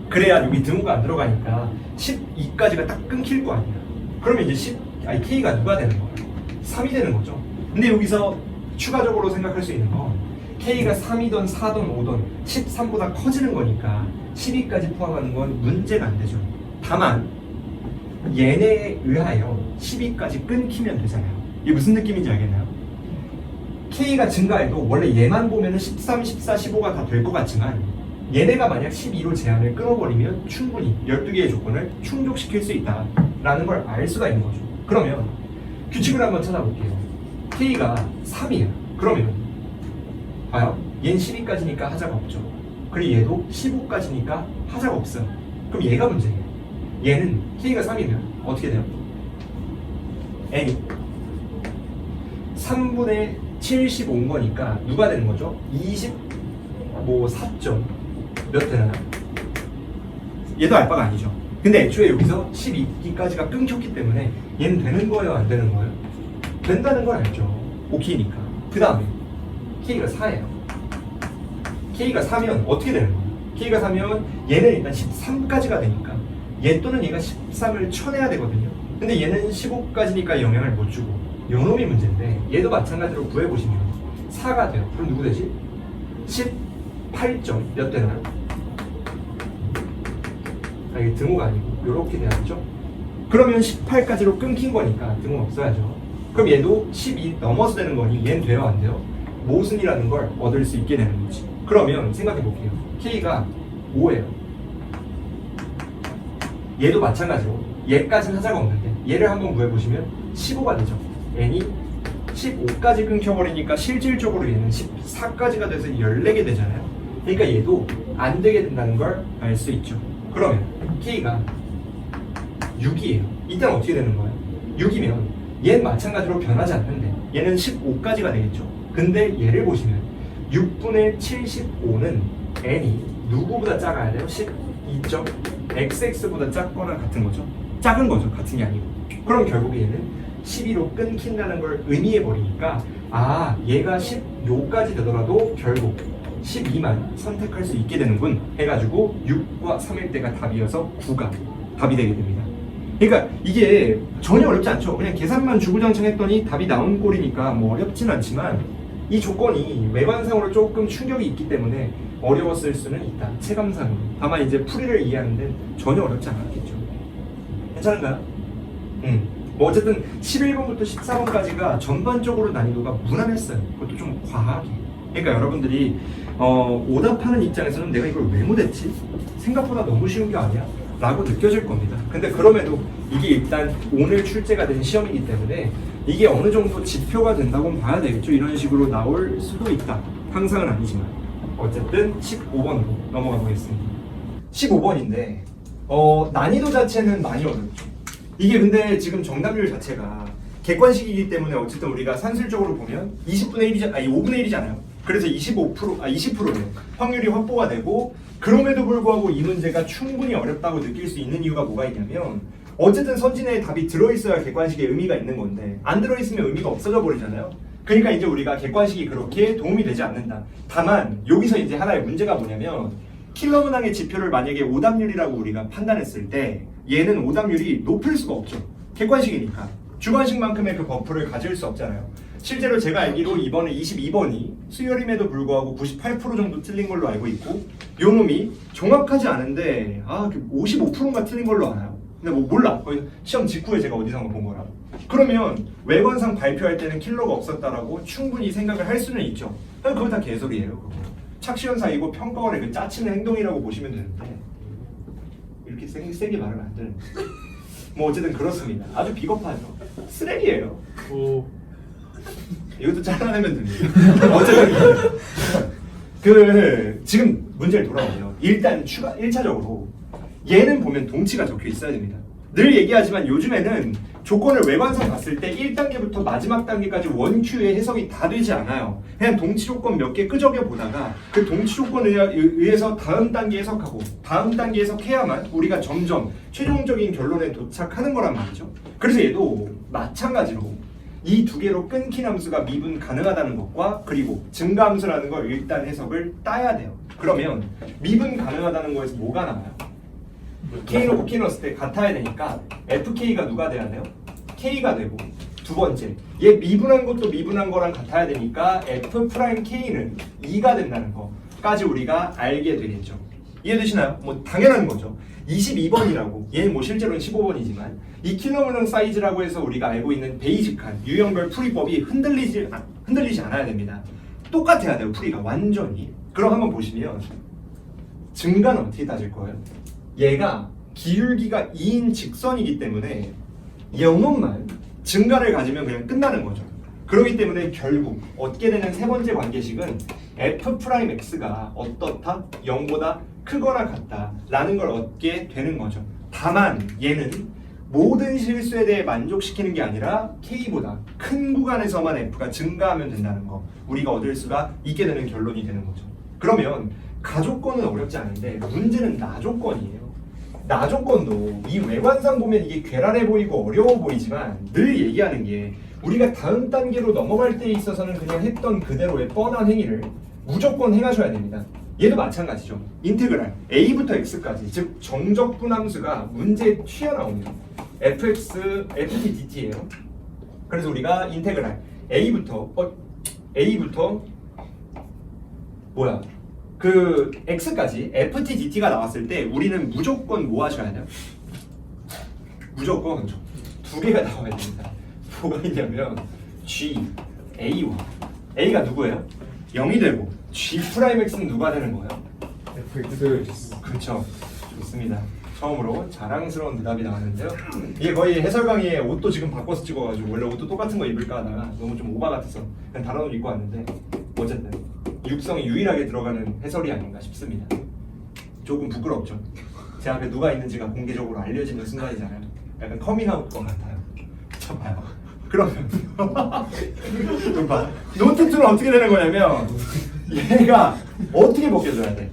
그래야 여기 등호가 안 들어가니까 12까지가 딱 끊길 거 아니야. 그러면 이제 k가 누가 되는 거예요? 3이 되는 거죠. 근데 여기서 추가적으로 생각할 수 있는 건 k가 3이든 4든 5든 13보다 커지는 거니까 12까지 포함하는 건 문제가 안 되죠. 다만 얘네에 의하여 12까지 끊기면 되잖아요. 이게 무슨 느낌인지 알겠나요? k가 증가해도 원래 얘만 보면 13, 14, 15가 다 될 것 같지만 얘네가 만약 12로 제한을 끊어버리면 충분히 12개의 조건을 충족시킬 수 있다라는 걸 알 수가 있는 거죠. 그러면 규칙을 한번 찾아볼게요. k가 3이야. 그러면 봐요. 얘는 12까지니까 하자가 없죠. 그리고 얘도 15까지니까 하자가 없어요. 그럼 얘가 문제예요. 얘는 k가 3이면 어떻게 돼요? n이 3분의 75인 거니까 누가 되는 거죠? 24점 몇 되나요? 얘도 알바가 아니죠. 근데 애초에 여기서 12기까지가 끊겼기 때문에 얘는 되는 거예요? 안 되는 거예요? 된다는 걸 알죠. 5K니까. 그 다음에 K가 4예요. K가 4면 어떻게 되는 거예요? K가 4면 얘는 일단 13까지가 되니까 얘 또는 얘가 13을 쳐내야 되거든요. 근데 얘는 15까지니까 영향을 못 주고 요놈이 문제인데 얘도 마찬가지로 구해보시면 4가 돼요. 그럼 누구 되지? 18점 몇 되나요? 이게 등호가 아니고 이렇게 돼야죠. 그러면 18까지로 끊긴 거니까 등호 없어야죠. 그럼 얘도 12 넘어서 되는 거니 얘는 돼요 안 돼요? 모순이라는 걸 얻을 수 있게 되는 거지. 그러면 생각해 볼게요. K가 5예요. 얘도 마찬가지로 얘까지는 하자가 없는데 얘를 한번 구해보시면 15가 되죠. n이 15까지 끊겨버리니까 실질적으로 얘는 14까지가 돼서 14개 되잖아요. 그러니까 얘도 안 되게 된다는 걸 알 수 있죠. 그러면 K가 6이에요. 이때는 어떻게 되는 거예요? 6이면 얘는 마찬가지로 변하지 않는데 얘는 15까지가 되겠죠. 근데 얘를 보시면 6분의 75는 n이 누구보다 작아야 돼요? 12점 xx보다 작거나 같은 거죠. 작은 거죠. 같은 게 아니고. 그럼 결국에 얘는 12로 끊긴다는 걸 의미해 버리니까 얘가 15까지 되더라도 결국 12만 선택할 수 있게 되는군 해가지고 6과 3일 때가 답이어서 9가 답이 되게 됩니다. 그러니까 이게 전혀 어렵지 않죠. 그냥 계산만 주구장창 했더니 답이 나온 꼴이니까 뭐 어렵진 않지만 이 조건이 외관상으로 조금 충격이 있기 때문에 어려웠을 수는 있다. 체감상으로. 다만 이제 풀이를 이해하는 데는 전혀 어렵지 않았겠죠. 괜찮은가요? 뭐 어쨌든 11번부터 14번까지가 전반적으로 난이도가 무난했어요. 그것도 좀 과하게. 그러니까 여러분들이 오답하는 입장에서는 내가 이걸 왜 못했지? 생각보다 너무 쉬운 게 아니야? 라고 느껴질 겁니다. 근데 그럼에도 이게 일단 오늘 출제가 된 시험이기 때문에 이게 어느 정도 지표가 된다고 봐야 되겠죠. 이런 식으로 나올 수도 있다. 항상은 아니지만. 어쨌든 15번으로 넘어가 보겠습니다. 15번인데 난이도 자체는 많이 어렵죠. 이게 근데 지금 정답률 자체가 객관식이기 때문에 어쨌든 우리가 산술적으로 보면 20분의 1이잖아요. 아니 5분의 1이잖아요. 그래서 20%래요. 확률이 확보가 되고 그럼에도 불구하고 이 문제가 충분히 어렵다고 느낄 수 있는 이유가 뭐가 있냐면 어쨌든 선진의 답이 들어있어야 객관식에 의미가 있는 건데 안 들어있으면 의미가 없어져 버리잖아요. 그러니까 이제 우리가 객관식이 그렇게 도움이 되지 않는다. 다만 여기서 이제 하나의 문제가 뭐냐면 킬러 문항의 지표를 만약에 오답률이라고 우리가 판단했을 때 얘는 오답률이 높을 수가 없죠. 객관식이니까. 주관식만큼의 그 버프를 가질 수 없잖아요. 실제로 제가 알기로 이번에 22번이 수열임에도 불구하고 98% 정도 틀린 걸로 알고 있고 요 놈이 정확하지 않은데 55%인가 틀린 걸로 알아요. 근데 뭐 몰라. 시험 직후에 제가 어디선가 본 거라. 그러면 외관상 발표할 때는 킬러가 없었다라고 충분히 생각을 할 수는 있죠. 그거 다 개소리예요. 그거. 착시현상이고 평가원의 그 짜치는 행동이라고 보시면 되는데 이렇게 세게 말하면 안 되는 뭐 어쨌든 그렇습니다. 아주 비겁하죠. 쓰레기예요. 이것도 잘라내면 됩니다. 어쨌든 지금 문제를 돌아오면 일단 1차적으로 얘는 보면 동치가 적혀 있어야 됩니다. 늘 얘기하지만 요즘에는 조건을 외관상 봤을 때 1단계부터 마지막 단계까지 원큐의 해석이 다 되지 않아요. 그냥 동치 조건 몇 개 끄적여 보다가 그 동치 조건에 의해서 다음 단계 해석하고 다음 단계 해석해야만 우리가 점점 최종적인 결론에 도착하는 거란 말이죠. 그래서 얘도 마찬가지로 이 두 개로 끊긴 함수가 미분 가능하다는 것과 그리고 증가 함수라는 걸 일단 해석을 따야 돼요. 그러면 미분 가능하다는 거에서 뭐가 나와요? K로 곱게 넣었을 때 같아야 되니까 FK가 누가 돼야 돼요? K가 되고 두 번째 얘 미분한 것도 미분한 거랑 같아야 되니까 F'K는 2가 된다는 거까지 우리가 알게 되겠죠. 이해되시나요? 뭐 당연한 거죠. 22번이라고 얘는 뭐 실제로는 15번이지만 이 킬러 문항 사이즈라고 해서 우리가 알고 있는 베이직한 유형별 풀이법이 흔들리지 않아야 됩니다. 똑같아야 돼요. 풀이가 완전히. 그럼 한번 보시면 증가는 어떻게 따질 거예요? 얘가 기울기가 2인 직선이기 때문에 영혼만 증가를 가지면 그냥 끝나는 거죠. 그렇기 때문에 결국 얻게 되는 세 번째 관계식은 F'X가 어떻다? 0보다 크거나 같다 라는 걸 얻게 되는 거죠. 다만 얘는 모든 실수에 대해 만족시키는 게 아니라 K보다 큰 구간에서만 F가 증가하면 된다는 거 우리가 얻을 수가 있게 되는 결론이 되는 거죠. 그러면 가조건은 어렵지 않은데 문제는 나조건이에요. 나조건도 이 외관상 보면 이게 괴랄해 보이고 어려워 보이지만 늘 얘기하는 게 우리가 다음 단계로 넘어갈 때 있어서는 그냥 했던 그대로의 뻔한 행위를 무조건 행하셔야 됩니다. 얘도 마찬가지죠. 인테그랄 a부터 x까지 즉 정적분 함수가 문제에 튀어나옵니다. fx, ft, dt예요. 그래서 우리가 인테그랄 a부터 뭐야? 그 x까지 ft, dt가 나왔을 때 우리는 무조건 뭐 하셔야 돼요? 무조건 두 개가 나와야 됩니다. 뭐가 있냐면 g, a와 a가 누구예요? 0이 되고 G'X는 누가 되는 거예요? FX. 그렇죠. 좋습니다. 처음으로 자랑스러운 대답이 나왔는데요. 이게 거의 해설 강의에 옷도 지금 바꿔서 찍어가지고 원래 옷도 똑같은 거 입을까 하다가 너무 좀 오바 같아서 그냥 다른 옷 입고 왔는데 어쨌든 육성이 유일하게 들어가는 해설이 아닌가 싶습니다. 조금 부끄럽죠. 제 앞에 누가 있는지가 공개적으로 알려지는 순간이잖아요. 약간 커밍아웃 것 같아요. 참 봐요. 그러면 좀 봐. 노트2는 어떻게 되는 거냐면 얘가 어떻게 벗겨져야 돼?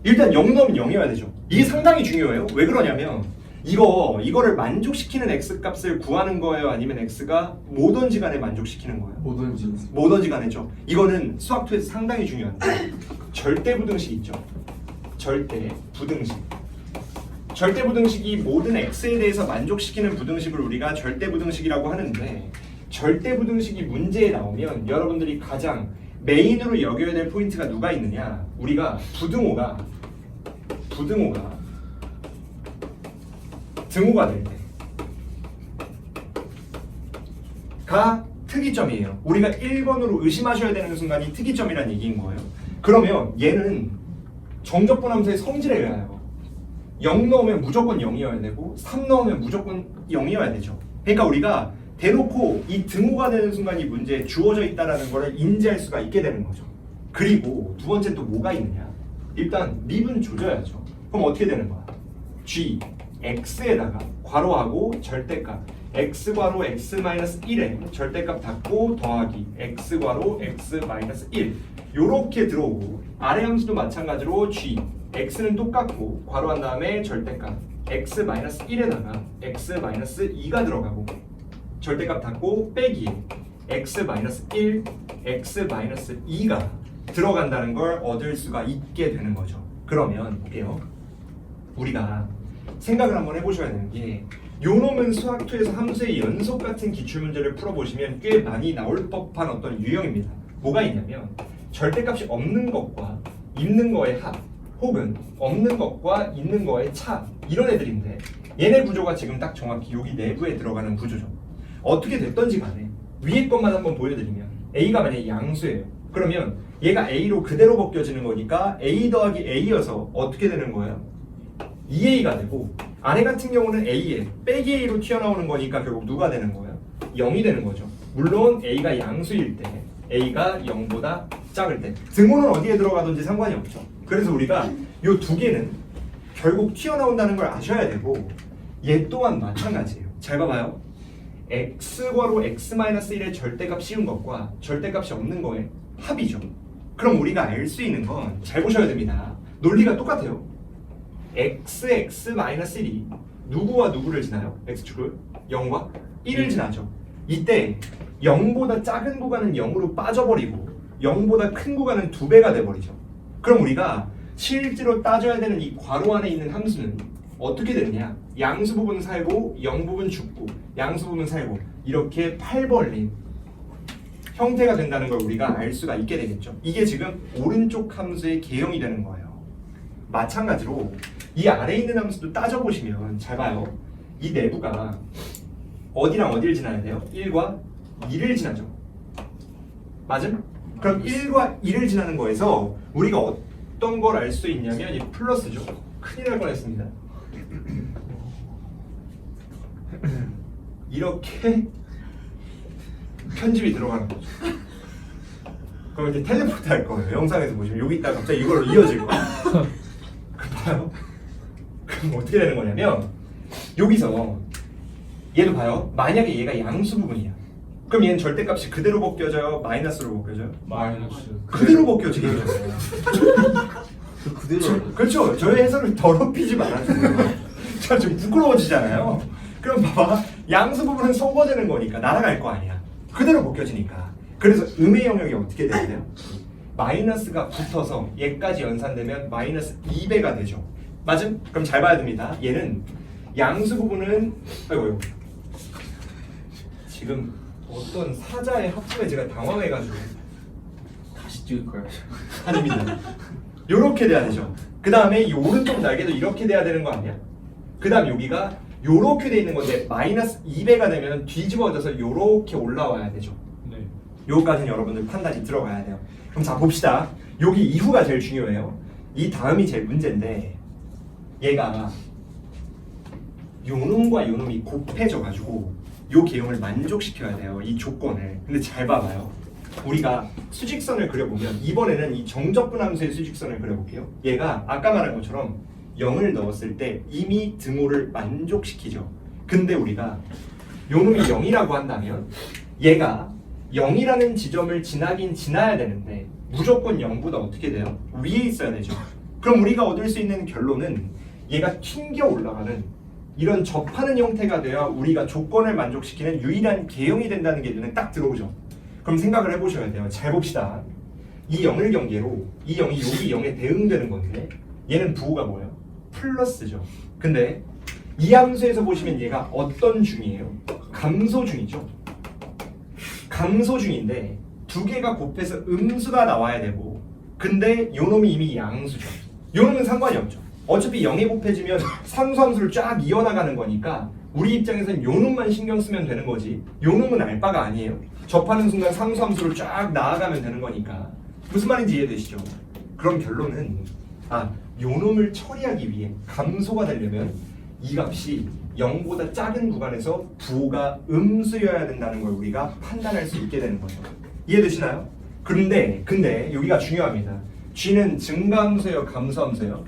일단 0 넣으면 0이어야 되죠. 이게 상당히 중요해요. 왜 그러냐면 이거를 만족시키는 x 값을 구하는 거예요? 아니면 x가 뭐든지 간에 만족시키는 거예요? 뭐든지 간에죠. 이거는 수학2에서 상당히 중요한데 절대 부등식 있죠. 절대 부등식. 절대 부등식이 모든 x에 대해서 만족시키는 부등식을 우리가 절대 부등식이라고 하는데 절대 부등식이 문제에 나오면 여러분들이 가장 메인으로 여겨야 될 포인트가 누가 있느냐? 우리가 부등호가 등호가 될 때가 특이점이에요. 우리가 1번으로 의심하셔야 되는 순간이 특이점이라는 얘기인 거예요. 그러면 얘는 정적분 함수의 성질에 의하여 0 넣으면 무조건 0이어야 되고 3 넣으면 무조건 0이어야 되죠. 그러니까 우리가 대놓고 이 등호가 되는 순간 이 문제에 주어져 있다는 것을 인지할 수가 있게 되는 거죠. 그리고 두 번째 또 뭐가 있느냐? 일단 립은 조져야죠. 그럼 어떻게 되는 거야? g, x에다가 괄호하고 절대값 x 괄호 x-1에 절대값 닫고 더하기 x 괄호 x-1 요렇게 들어오고 아래 함수도 마찬가지로 g, x는 똑같고 괄호한 다음에 절대값 x-1에다가 x-2가 들어가고 절대값 닫고 빼기 x-1, x-2가 들어간다는 걸 얻을 수가 있게 되는 거죠. 그러면 볼게요. 우리가 생각을 한번 해보셔야 되는 게 요 놈은 수학2에서 함수의 연속 같은 기출문제를 풀어보시면 꽤 많이 나올 법한 어떤 유형입니다. 뭐가 있냐면 절대값이 없는 것과 있는 거의 합 혹은 없는 것과 있는 거의 차 이런 애들인데 얘네 구조가 지금 딱 정확히 여기 내부에 들어가는 구조죠. 어떻게 됐던지 간에 위에 것만 한번 보여드리면 A가 만약에 양수예요. 그러면 얘가 A로 그대로 벗겨지는 거니까 A 더하기 A여서 어떻게 되는 거예요? 2A가 되고 아래 같은 경우는 A에 빼기 A로 튀어나오는 거니까 결국 누가 되는 거예요? 0이 되는 거죠. 물론 A가 양수일 때 A가 0보다 작을 때 등호는 어디에 들어가든지 상관이 없죠. 그래서 우리가 이 두 개는 결국 튀어나온다는 걸 아셔야 되고 얘 또한 마찬가지예요. 잘 봐봐요. x 괄호 x-1의 절대값 씌운 것과 절대값이 없는 거의 합이죠. 그럼 우리가 알 수 있는 건 잘 보셔야 됩니다. 논리가 똑같아요. x-1이 누구와 누구를 지나요? x축을 0과 1을 지나죠. 이때 0보다 작은 구간은 0으로 빠져버리고 0보다 큰 구간은 2배가 돼버리죠. 그럼 우리가 실제로 따져야 되는 이 괄호 안에 있는 함수는 어떻게 되느냐? 양수 부분 살고 0 부분 죽고 양수 부분 살고 이렇게 팔 벌린 형태가 된다는 걸 우리가 알 수가 있게 되겠죠. 이게 지금 오른쪽 함수의 개형이 되는 거예요. 마찬가지로 이 아래에 있는 함수도 따져보시면 잘 봐요. 이 내부가 어디랑 어디를 지나야 돼요? 1과 2를 지나죠. 맞음? 그럼 1과 2를 지나는 거에서 우리가 어떤 걸 알 수 있냐면 이 플러스죠. 큰일 날 뻔했습니다. 이렇게 편집이 들어가는 거죠. 그럼 이제 텔레포트 할 거예요. 영상에서 보시면 여기 있다가 갑자기 이걸로 이어질 거예요. 봐요. 그럼 어떻게 되는 거냐면 여기서 얘도 봐요. 만약에 얘가 양수 부분이야. 그럼 얘는 절대값이 그대로 벗겨져요? 마이너스로 벗겨져요? 마이너스. 그대로 벗겨지게 해줘요. 그대로. 그렇죠. 저의 해설을 더럽히지 말아주세요. 저 지금 부끄러워지잖아요. 그럼 봐봐. 양수 부분은 섞어지는 거니까 날아갈 거 아니야. 그대로 벗겨지니까. 그래서 음의 영역이 어떻게 되는데요? 마이너스가 붙어서 얘까지 연산되면 마이너스 2배가 되죠. 맞음? 그럼 잘 봐야 됩니다. 얘는 양수 부분은 아이고 지금 어떤 사자의 합성에 제가 당황해가지고 다시 찍을 거야. 아닙니다. 요렇게 돼야 되죠. 그 다음에 이 오른쪽 날개도 이렇게 돼야 되는 거 아니야? 그 다음 여기가 요렇게 돼 있는 건데 마이너스 2배가 되면 뒤집어져서 요렇게 올라와야 되죠. 네. 요까지는 여러분들 판단이 들어가야 돼요. 그럼 자 봅시다. 여기 이후가 제일 중요해요. 이 다음이 제일 문제인데 얘가 요놈과 요놈이 곱해져 가지고 요 개형을 만족시켜야 돼요. 이 조건을. 근데 잘 봐봐요. 우리가 수직선을 그려보면 이번에는 이 정적분함수의 수직선을 그려볼게요. 얘가 아까 말한 것처럼 0을 넣었을 때 이미 등호를 만족시키죠. 근데 우리가 요놈이 0이라고 한다면 얘가 0이라는 지점을 지나긴 지나야 되는데 무조건 0보다 어떻게 돼요? 위에 있어야 되죠. 그럼 우리가 얻을 수 있는 결론은 얘가 튕겨 올라가는 이런 접하는 형태가 되어 우리가 조건을 만족시키는 유일한 개형이 된다는 게 눈에 딱 들어오죠. 그럼 생각을 해보셔야 돼요. 잘 봅시다. 이 0을 경계로 이 0이 여기 0에 대응되는 건데 얘는 부호가 뭐예요? 플러스죠. 근데 이 함수에서 보시면 얘가 어떤 중이에요? 감소중이죠. 감소중인데 두 개가 곱해서 음수가 나와야 되고 근데 요놈이 이미 양수죠. 요놈은 상관이 없죠. 어차피 0에 곱해지면 상수함수를 쫙 이어나가는 거니까 우리 입장에서는 요놈만 신경 쓰면 되는 거지 요놈은 알바가 아니에요. 접하는 순간 상수함수를 쫙 나아가면 되는 거니까 무슨 말인지 이해되시죠? 그럼 결론은 요놈을 처리하기 위해 감소가 되려면 이 값이 0보다 작은 구간에서 부호가 음수여야 된다는 걸 우리가 판단할 수 있게 되는 거죠. 이해되시나요? 근데 여기가 중요합니다. G는 증가함수예요, 감소함수예요?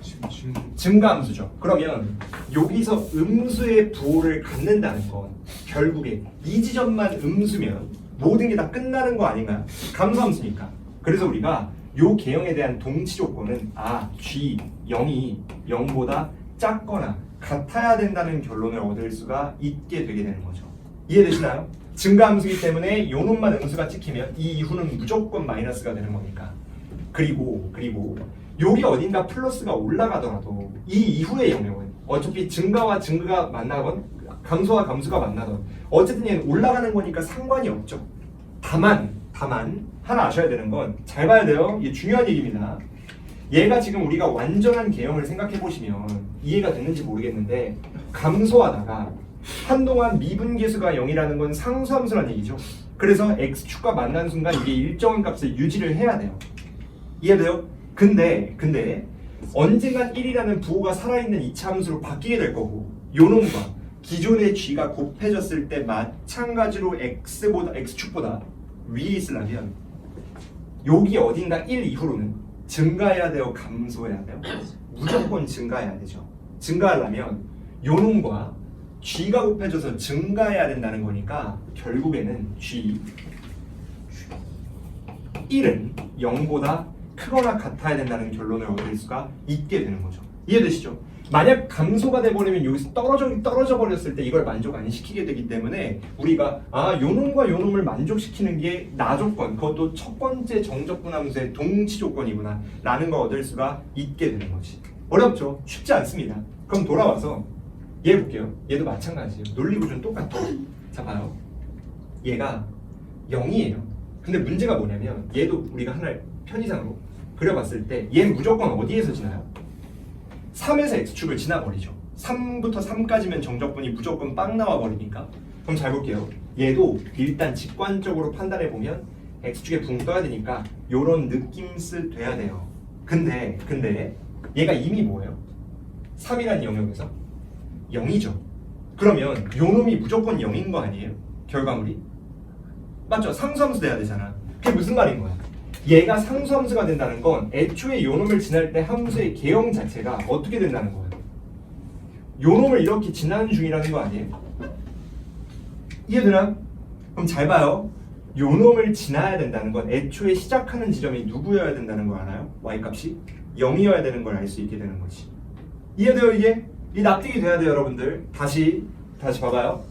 증가함수죠. 그러면 여기서 음수의 부호를 갖는다는 건 결국에 이 지점만 음수면 모든 게 다 끝나는 거 아닌가요? 감소함수니까. 그래서 우리가 요 개형에 대한 동치 조건은 G 0이 0보다 작거나 같아야 된다는 결론을 얻을 수가 있게 되게 되는 거죠. 이해되시나요? 증가함수이기 때문에 요 놈만 음수가 찍히면 이 이후는 무조건 마이너스가 되는 거니까. 그리고 여기 어딘가 플러스가 올라가더라도 이 이후의 영역은 어차피 증가와 증가가 만나건 감소와 감소가 만나건 어쨌든 얘는 올라가는 거니까 상관이 없죠. 다만 하나 아셔야 되는 건 잘 봐야 돼요. 이게 중요한 얘기입니다. 얘가 지금 우리가 완전한 개형을 생각해 보시면 이해가 됐는지 모르겠는데 감소하다가 한동안 미분계수가 0이라는 건 상수함수란 얘기죠. 그래서 x축과 만난 순간 이게 일정한 값을 유지를 해야 돼요. 이해돼요? 근데 언젠간 1이라는 부호가 살아있는 이차 함수로 바뀌게 될 거고 요놈과 기존의 g가 곱해졌을 때 마찬가지로 x축보다 위에 있으려면 여기 어딘가 1 이후로는 증가해야 돼요? 감소해야 돼요? 무조건 증가해야 되죠. 증가하려면 요놈과 g가 곱해져서 증가해야 된다는 거니까 결국에는 g 1은 0보다 크거나 같아야 된다는 결론을 얻을 수가 있게 되는 거죠. 이해되시죠? 만약 감소가 돼버리면 여기서 떨어져 버렸을 때 이걸 만족 안 시키게 되기 때문에 우리가 요놈과 요놈을 만족시키는 게 나조건, 그것도 첫 번째 정적분함수의 동치 조건이구나 라는 걸 얻을 수가 있게 되는 거지. 어렵죠? 쉽지 않습니다. 그럼 돌아와서 얘 볼게요. 얘도 마찬가지예요. 논리 구조는 똑같아. 자 봐요. 얘가 0이에요. 근데 문제가 뭐냐면 얘도 우리가 하나의 편의상으로 그려봤을 때 얘 무조건 어디에서 지나요? 3에서 x축을 지나버리죠. 3부터 3까지면 정적분이 무조건 빵 나와버리니까. 그럼 잘 볼게요. 얘도 일단 직관적으로 판단해보면 x축에 붕 떠야 되니까 요런 느낌스 돼야 돼요. 근데 얘가 이미 뭐예요? 3이라는 영역에서 0이죠. 그러면 요 놈이 무조건 0인 거 아니에요? 결과물이? 맞죠? 상수함수 돼야 되잖아. 그게 무슨 말인 거야? 얘가 상수함수가 된다는 건 애초에 요 놈을 지날 때 함수의 개형 자체가 어떻게 된다는 거예요? 요 놈을 이렇게 지나는 중이라는 거 아니에요? 이해되나? 그럼 잘 봐요. 요 놈을 지나야 된다는 건 애초에 시작하는 지점이 누구여야 된다는 거 알아요? y값이 0이어야 되는 걸 알 수 있게 되는 거지. 이해돼요 이게? 이 납득이 돼야 돼요 여러분들. 다시 봐봐요.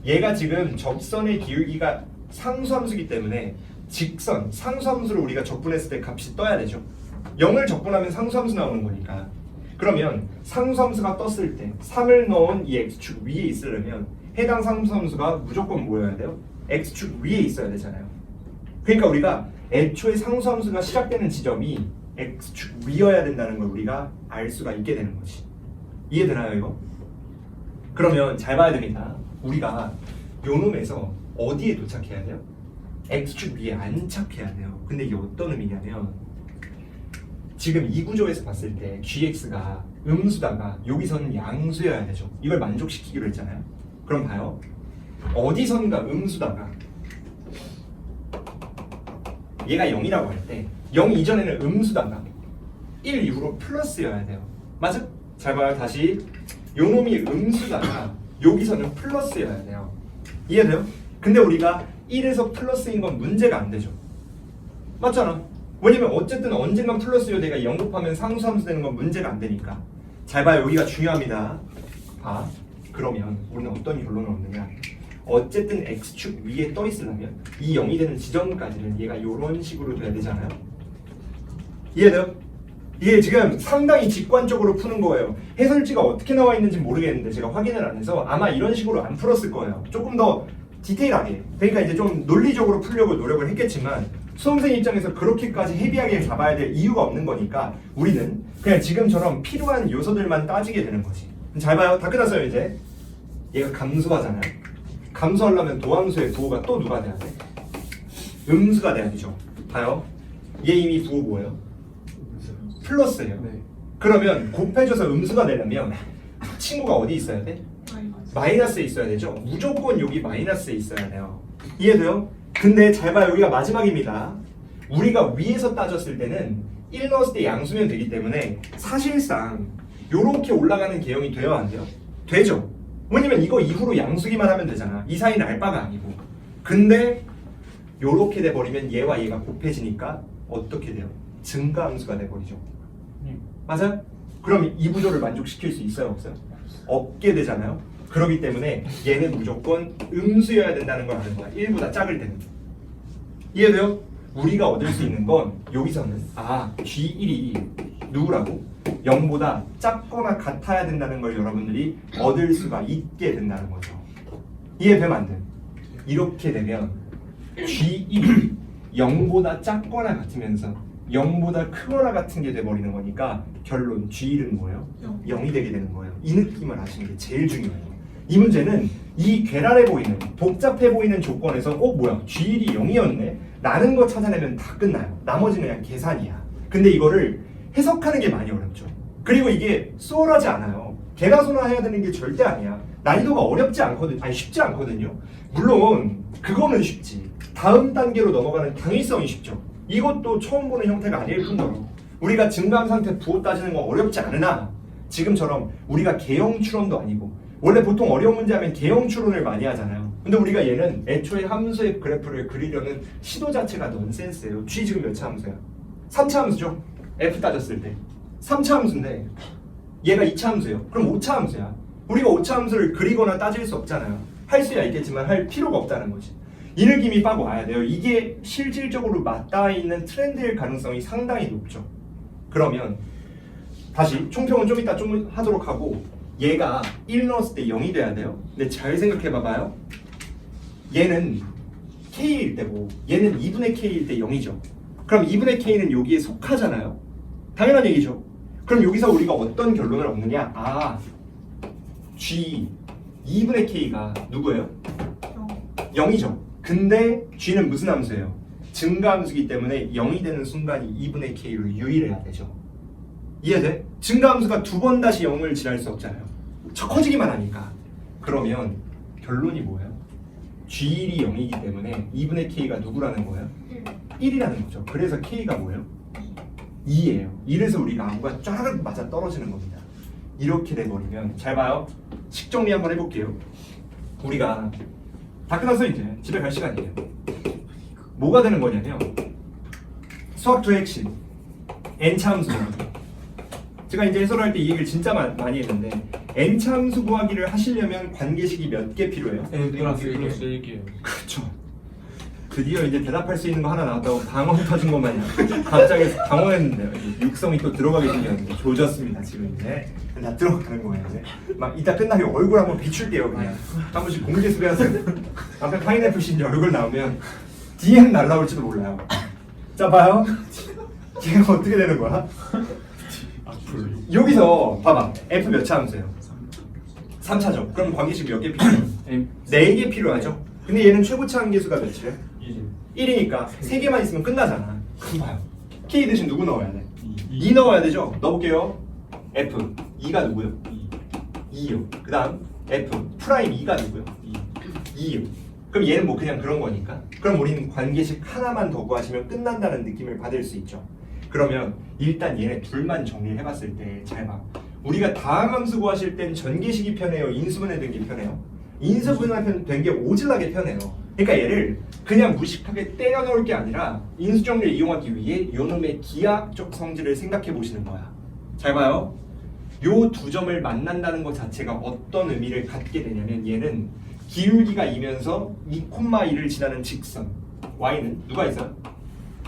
얘가 지금 접선의 기울기가 상수함수기 때문에 직선, 상수함수를 우리가 적분했을 때 값이 떠야 되죠. 0을 적분하면 상수함수 나오는 거니까. 그러면 상수함수가 떴을 때 3을 넣은 이 x축 위에 있으려면 해당 상수함수가 무조건 뭐여야 돼요? x축 위에 있어야 되잖아요. 그러니까 우리가 애초에 상수함수가 시작되는 지점이 x축 위여야 된다는 걸 우리가 알 수가 있게 되는 거지. 이해되나요 이거? 그러면 잘 봐야 됩니다. 우리가 요 놈에서 어디에 도착해야 돼요? x축 위에 안착해야 돼요. 근데 이게 어떤 의미냐면 지금 이 구조에서 봤을 때 gx가 음수다가 여기서는 양수여야 되죠. 이걸 만족시키기로 했잖아요. 그럼 봐요. 어디선가 음수다가 얘가 0이라고 할 때 0 이전에는 음수다가 1 이후로 플러스여야 돼요. 맞아? 잘 봐요. 다시 요 놈이 음수다가 여기서는 플러스여야 돼요. 이해돼요? 근데 우리가 1에서 플러스인 건 문제가 안 되죠. 맞잖아. 왜냐면 어쨌든 언젠간 플러스요 내가 0 곱하면 상수함수 되는 건 문제가 안 되니까. 잘 봐요. 여기가 중요합니다. 봐. 그러면 우리는 어떤 결론을 얻느냐. 어쨌든 x축 위에 떠 있으려면 이 0이 되는 지점까지는 얘가 이런 식으로 돼야 되잖아요. 이해돼요? 이게 지금 상당히 직관적으로 푸는 거예요. 해설지가 어떻게 나와 있는지 모르겠는데 제가 확인을 안 해서 아마 이런 식으로 안 풀었을 거예요. 조금 더 디테일하게. 그러니까 이제 좀 논리적으로 풀려고 노력을 했겠지만 수험생 입장에서 그렇게까지 헤비하게 잡아야 될 이유가 없는 거니까 우리는 그냥 지금처럼 필요한 요소들만 따지게 되는 거지. 잘 봐요. 다 끝났어요 이제. 얘가 감소하잖아요. 감소하려면 도함수의 부호가 또 누가 돼야 돼? 음수가 돼야 되죠. 봐요. 얘 이미 부호 뭐예요? 플러스예요. 네. 그러면 곱해줘서 음수가 되려면 친구가 어디 있어야 돼? 마이너스에 있어야 되죠. 무조건 여기 마이너스에 있어야 돼요. 이해돼요? 근데 잘 봐요. 여기가 마지막입니다. 우리가 위에서 따졌을 때는 1 넣었을 때 양수면 되기 때문에 사실상 요렇게 올라가는 개형이 돼야 안 돼요? 되죠. 왜냐면 이거 이후로 양수기만 하면 되잖아. 이 사이는 알바가 아니고. 근데 요렇게 돼버리면 얘와 얘가 곱해지니까 어떻게 돼요? 증가함수가 돼버리죠. 맞아요? 그럼 이 구조를 만족시킬 수 있어요? 없어요? 없게 되잖아요. 그렇기 때문에 얘는 무조건 음수여야 된다는 걸 아는 거야. 1보다 작을 때는. 이해돼요? 우리가 얻을 수 있는 건 여기서는 G1이 누구라고? 0보다 작거나 같아야 된다는 걸 여러분들이 얻을 수가 있게 된다는 거죠. 이해되면 안 돼? 이렇게 되면 G1이 0보다 작거나 같으면서 0보다 크거나 같은 게 돼버리는 거니까 결론 G1은 뭐예요? 0이 되게 되는 거예요. 이 느낌을 아시는 게 제일 중요해요. 이 문제는 이 괴랄해 보이는 복잡해 보이는 조건에서 뭐야 G1이 0이었네 라는 거 찾아내면 다 끝나요. 나머지는 그냥 계산이야. 근데 이거를 해석하는 게 많이 어렵죠. 그리고 이게 수월하지 않아요. 개나소나 해야 되는 게 절대 아니야. 난이도가 어렵지 않거든. 아니 쉽지 않거든요. 물론 그거는 쉽지. 다음 단계로 넘어가는 당위성이 쉽죠. 이것도 처음 보는 형태가 아닐 뿐더러 우리가 증가함 상태 부호 따지는 거 어렵지 않으나 지금처럼 우리가 개형 추론도 아니고 원래 보통 어려운 문제 하면 개형 추론을 많이 하잖아요. 근데 우리가 얘는 애초에 함수의 그래프를 그리려는 시도 자체가 넌센스예요. G 지금 몇 차 함수야? 3차 함수죠? F 따졌을 때 3차 함수인데 얘가 2차 함수예요. 그럼 5차 함수야. 우리가 5차 함수를 그리거나 따질 수 없잖아요. 할 수야 있겠지만 할 필요가 없다는 거지. 이 느낌이 빡 와야 돼요. 이게 실질적으로 맞닿아 있는 트렌드일 가능성이 상당히 높죠. 그러면 다시 총평은 좀 이따 좀 하도록 하고 얘가 1 넣었을 때 0이 돼야 돼요. 근데 잘 생각해 봐봐요. 얘는 K일 때고 얘는 2분의 K일 때 0이죠. 그럼 2분의 K는 여기에 속하잖아요. 당연한 얘기죠. 그럼 여기서 우리가 어떤 결론을 얻느냐? G 2분의 K가 누구예요? 0이죠. 근데 G는 무슨 함수예요? 증가함수이기 때문에 0이 되는 순간이 2분의 K로 유일해야 되죠. 이해돼? 증가함수가 두 번 다시 0을 지날 수 없잖아요. 커지기만 하니까. 그러면 결론이 뭐예요? G1이 0이기 때문에 2분의 K가 누구라는 거예요? 1이라는 거죠. 그래서 K가 뭐예요? 2예요. 이래서 우리가 암과 쫙 맞아 떨어지는 겁니다. 이렇게 돼버리면 잘 봐요. 식정리 한번 해볼게요. 우리가 다 끝났어 이제. 집에 갈 시간이에요. 뭐가 되는 거냐면 수학투의 핵심 N차 함수 구하기. 제가 이제 해설할 때 이 얘기를 진짜 많이 했는데 N차 함수 구하기를 하시려면 관계식이 몇 개 필요해요? N 플러스 1개요. 그렇죠. 드디어 이제 대답할 수 있는 거 하나 나왔다고 방언 터진 것 마냥 갑자기 당황했는데요. 육성이 또 들어가게 생겼는데 조졌습니다. 지금 이제 다 들어가는 거예요. 이제 막 이따 끝나면 얼굴 한번 비출게요. 그냥 한 번씩 공개 수배하세요. 앞에 파인애플 씨 얼굴 나오면 DM 날라올지도 몰라요. 자 봐요. 얘가 어떻게 되는 거야? 여기서 봐봐. F 몇 차 함수예요? 3차죠. 그럼 관계식 몇 개 필요해요? 4개 필요하죠. 근데 얘는 최고차 한계수가 몇이에요? 1이니까 3개만 있으면 끝나잖아. 그럼 봐요. K 대신 누구 넣어야 돼? 2 넣어야 되죠? 넣어볼게요. F 2가 누구요? 2요. 그 다음 F 프라임 2가 누구요? 2요. 그럼 얘는 뭐 그냥 그런 거니까. 그럼 우리는 관계식 하나만 더 구하시면 끝난다는 느낌을 받을 수 있죠. 그러면 일단 얘네 둘만 정리를 해봤을 때 잘 봐. 우리가 다항함수 구하실 땐 전개식이 편해요? 인수분해 된 게 편해요? 인수분해 된 게 오질나게 편해요. 그러니까 얘를 그냥 무식하게 때려 넣을 게 아니라 인수정리를 이용하기 위해 요놈의 기하학적 성질을 생각해 보시는 거야. 잘 봐요. 요 두 점을 만난다는 것 자체가 어떤 의미를 갖게 되냐면 얘는 기울기가 2면서 2,2를 지나는 직선 y는 누가 있어요?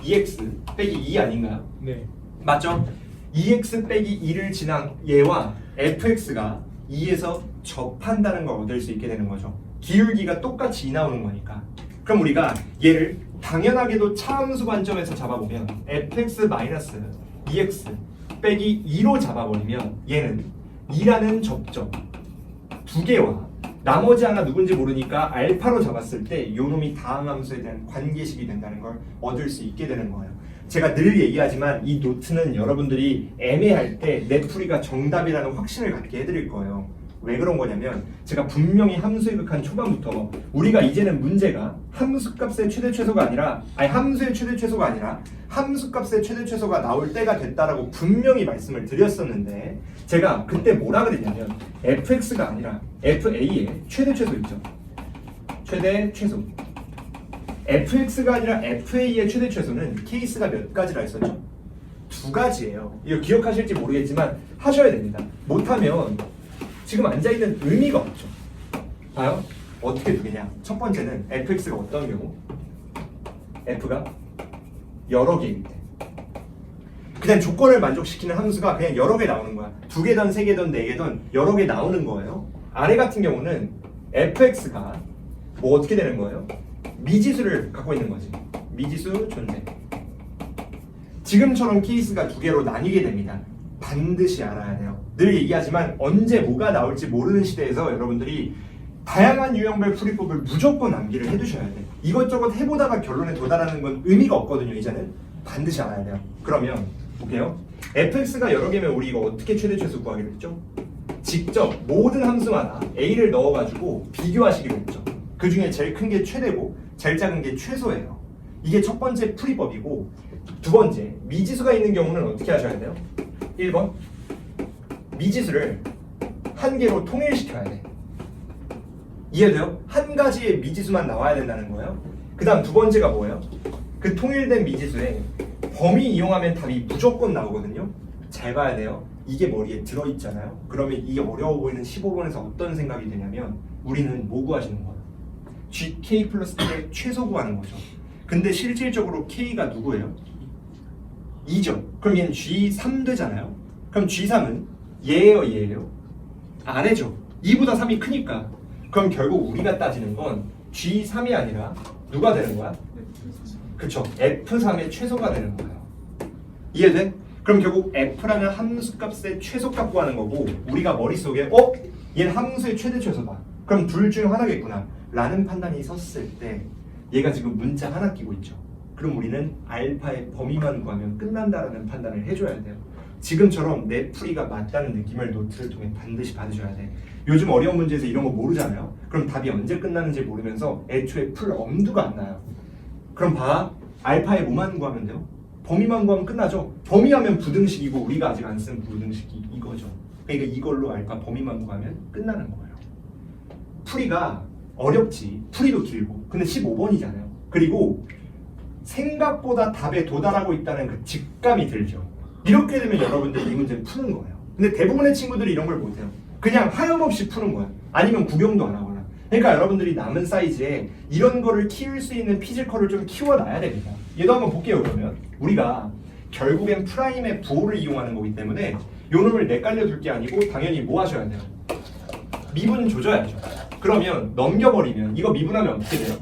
2x 빼기 2 아닌가요? 네. 맞죠? 2x 빼기 2를 지난 얘와 fx가 2에서 접한다는 걸 얻을 수 있게 되는 거죠. 기울기가 똑같이 2 나오는 거니까. 그럼 우리가 얘를 당연하게도 차함수 관점에서 잡아보면 fx-2x 빼기 2로 잡아버리면 얘는 2라는 접점 두 개와 나머지 하나 누군지 모르니까 알파로 잡았을 때 요놈이 다항함수에 대한 관계식이 된다는 걸 얻을 수 있게 되는 거예요. 제가 늘 얘기하지만 이 노트는 여러분들이 애매할 때 내 풀이가 정답이라는 확신을 갖게 해드릴 거예요. 왜 그런 거냐면 제가 분명히 함수의 극한 초반부터 우리가 이제는 문제가 함수값의 최대 최소가 아니라 함수의 최대 최소가 아니라 함수값의 최대 최소가 나올 때가 됐다라고 분명히 말씀을 드렸었는데 제가 그때 뭐라 그랬냐면 fx가 아니라 fa의 최대 최소 있죠. 최대 최소. fx가 아니라 fa의 최대 최소는 케이스가 몇 가지라 했었죠? 2가지예요. 이거 기억하실지 모르겠지만 하셔야 됩니다. 못하면 지금 앉아있는 의미가 없죠. 봐요. 어떻게 두 개냐? 첫 번째는 fx가 어떤 경우? f가 여러 개일 때. 그냥 조건을 만족시키는 함수가 그냥 여러 개 나오는 거야. 2개든 3개든 4개든 여러 개 나오는 거예요. 아래 같은 경우는 fx가 뭐 어떻게 되는 거예요? 미지수를 갖고 있는 거지. 미지수 존재. 지금처럼 케이스가 2개로 나뉘게 됩니다. 반드시 알아야 돼요. 늘 얘기하지만 언제 뭐가 나올지 모르는 시대에서 여러분들이 다양한 유형별 풀이법을 무조건 암기를 해두셔야 돼. 이것저것 해보다가 결론에 도달하는 건 의미가 없거든요. 이제는 반드시 알아야 돼요. 그러면 볼게요. fx가 여러 개면 우리 이거 어떻게 최대 최소 구하기로 했죠? 직접 모든 함수마다 a를 넣어가지고 비교하시기로 했죠. 그 중에 제일 큰 게 최대고 제일 작은 게 최소예요. 이게 첫 번째 풀이법이고, 두 번째 미지수가 있는 경우는 어떻게 하셔야 돼요? 1번 미지수를 한 개로 통일시켜야 돼. 이해돼요? 한 가지의 미지수만 나와야 된다는 거예요. 그 다음 두 번째가 뭐예요? 그 통일된 미지수에 범위 이용하면 답이 무조건 나오거든요. 잘 봐야 돼요. 이게 머리에 들어있잖아요. 그러면 이게 어려워 보이는 15번에서 어떤 생각이 드냐면 우리는 뭐 구하시는 거야? gk 플러스 1의 최소 구하는 거죠. 근데 실질적으로 k가 누구예요? 2죠. 그럼 얘는 G3 되잖아요. 그럼 G3은 얘예요, 얘예요? 아래죠. 2보다 3이 크니까. 그럼 결국 우리가 따지는 건 G3이 아니라 누가 되는 거야? 그쵸. F3의 최소가 되는 거예요. 이해돼? 그럼 결국 F라는 함수값의 최소값 구하는 거고, 우리가 머릿속에 얘는 함수의 최대 최소다. 그럼 둘 중 하나겠구나 라는 판단이 섰을 때 얘가 지금 문자 하나 끼고 있죠. 그럼 우리는 알파의 범위만 구하면 끝난다라는 판단을 해줘야 돼요. 지금처럼 내 풀이가 맞다는 느낌을 노트를 통해 반드시 받으셔야 돼. 요즘 어려운 문제에서 이런 거 모르잖아요. 그럼 답이 언제 끝나는지 모르면서 애초에 풀 엄두가 안 나요. 그럼 봐. 알파의 뭐만 구하면 돼요? 범위만 구하면 끝나죠. 범위하면 부등식이고 우리가 아직 안 쓴 부등식이 이거죠. 그러니까 이걸로 알파 범위만 구하면 끝나는 거예요. 풀이가 어렵지. 풀이도 길고. 근데 15번이잖아요. 그리고 생각보다 답에 도달하고 있다는 그 직감이 들죠. 이렇게 되면 여러분들이 이 문제를 푸는 거예요. 근데 대부분의 친구들이 이런 걸 못해요. 그냥 하염없이 푸는 거야. 아니면 구경도 안 하거나. 그러니까 여러분들이 남은 사이즈에 이런 거를 키울 수 있는 피지컬을 좀 키워놔야 됩니다. 얘도 한번 볼게요. 그러면 우리가 결국엔 프라임의 부호를 이용하는 거기 때문에 요 놈을 내깔려 둘 게 아니고 당연히 뭐 하셔야 돼요? 미분 조져야죠. 그러면 넘겨버리면 이거 미분하면 어떻게 돼요?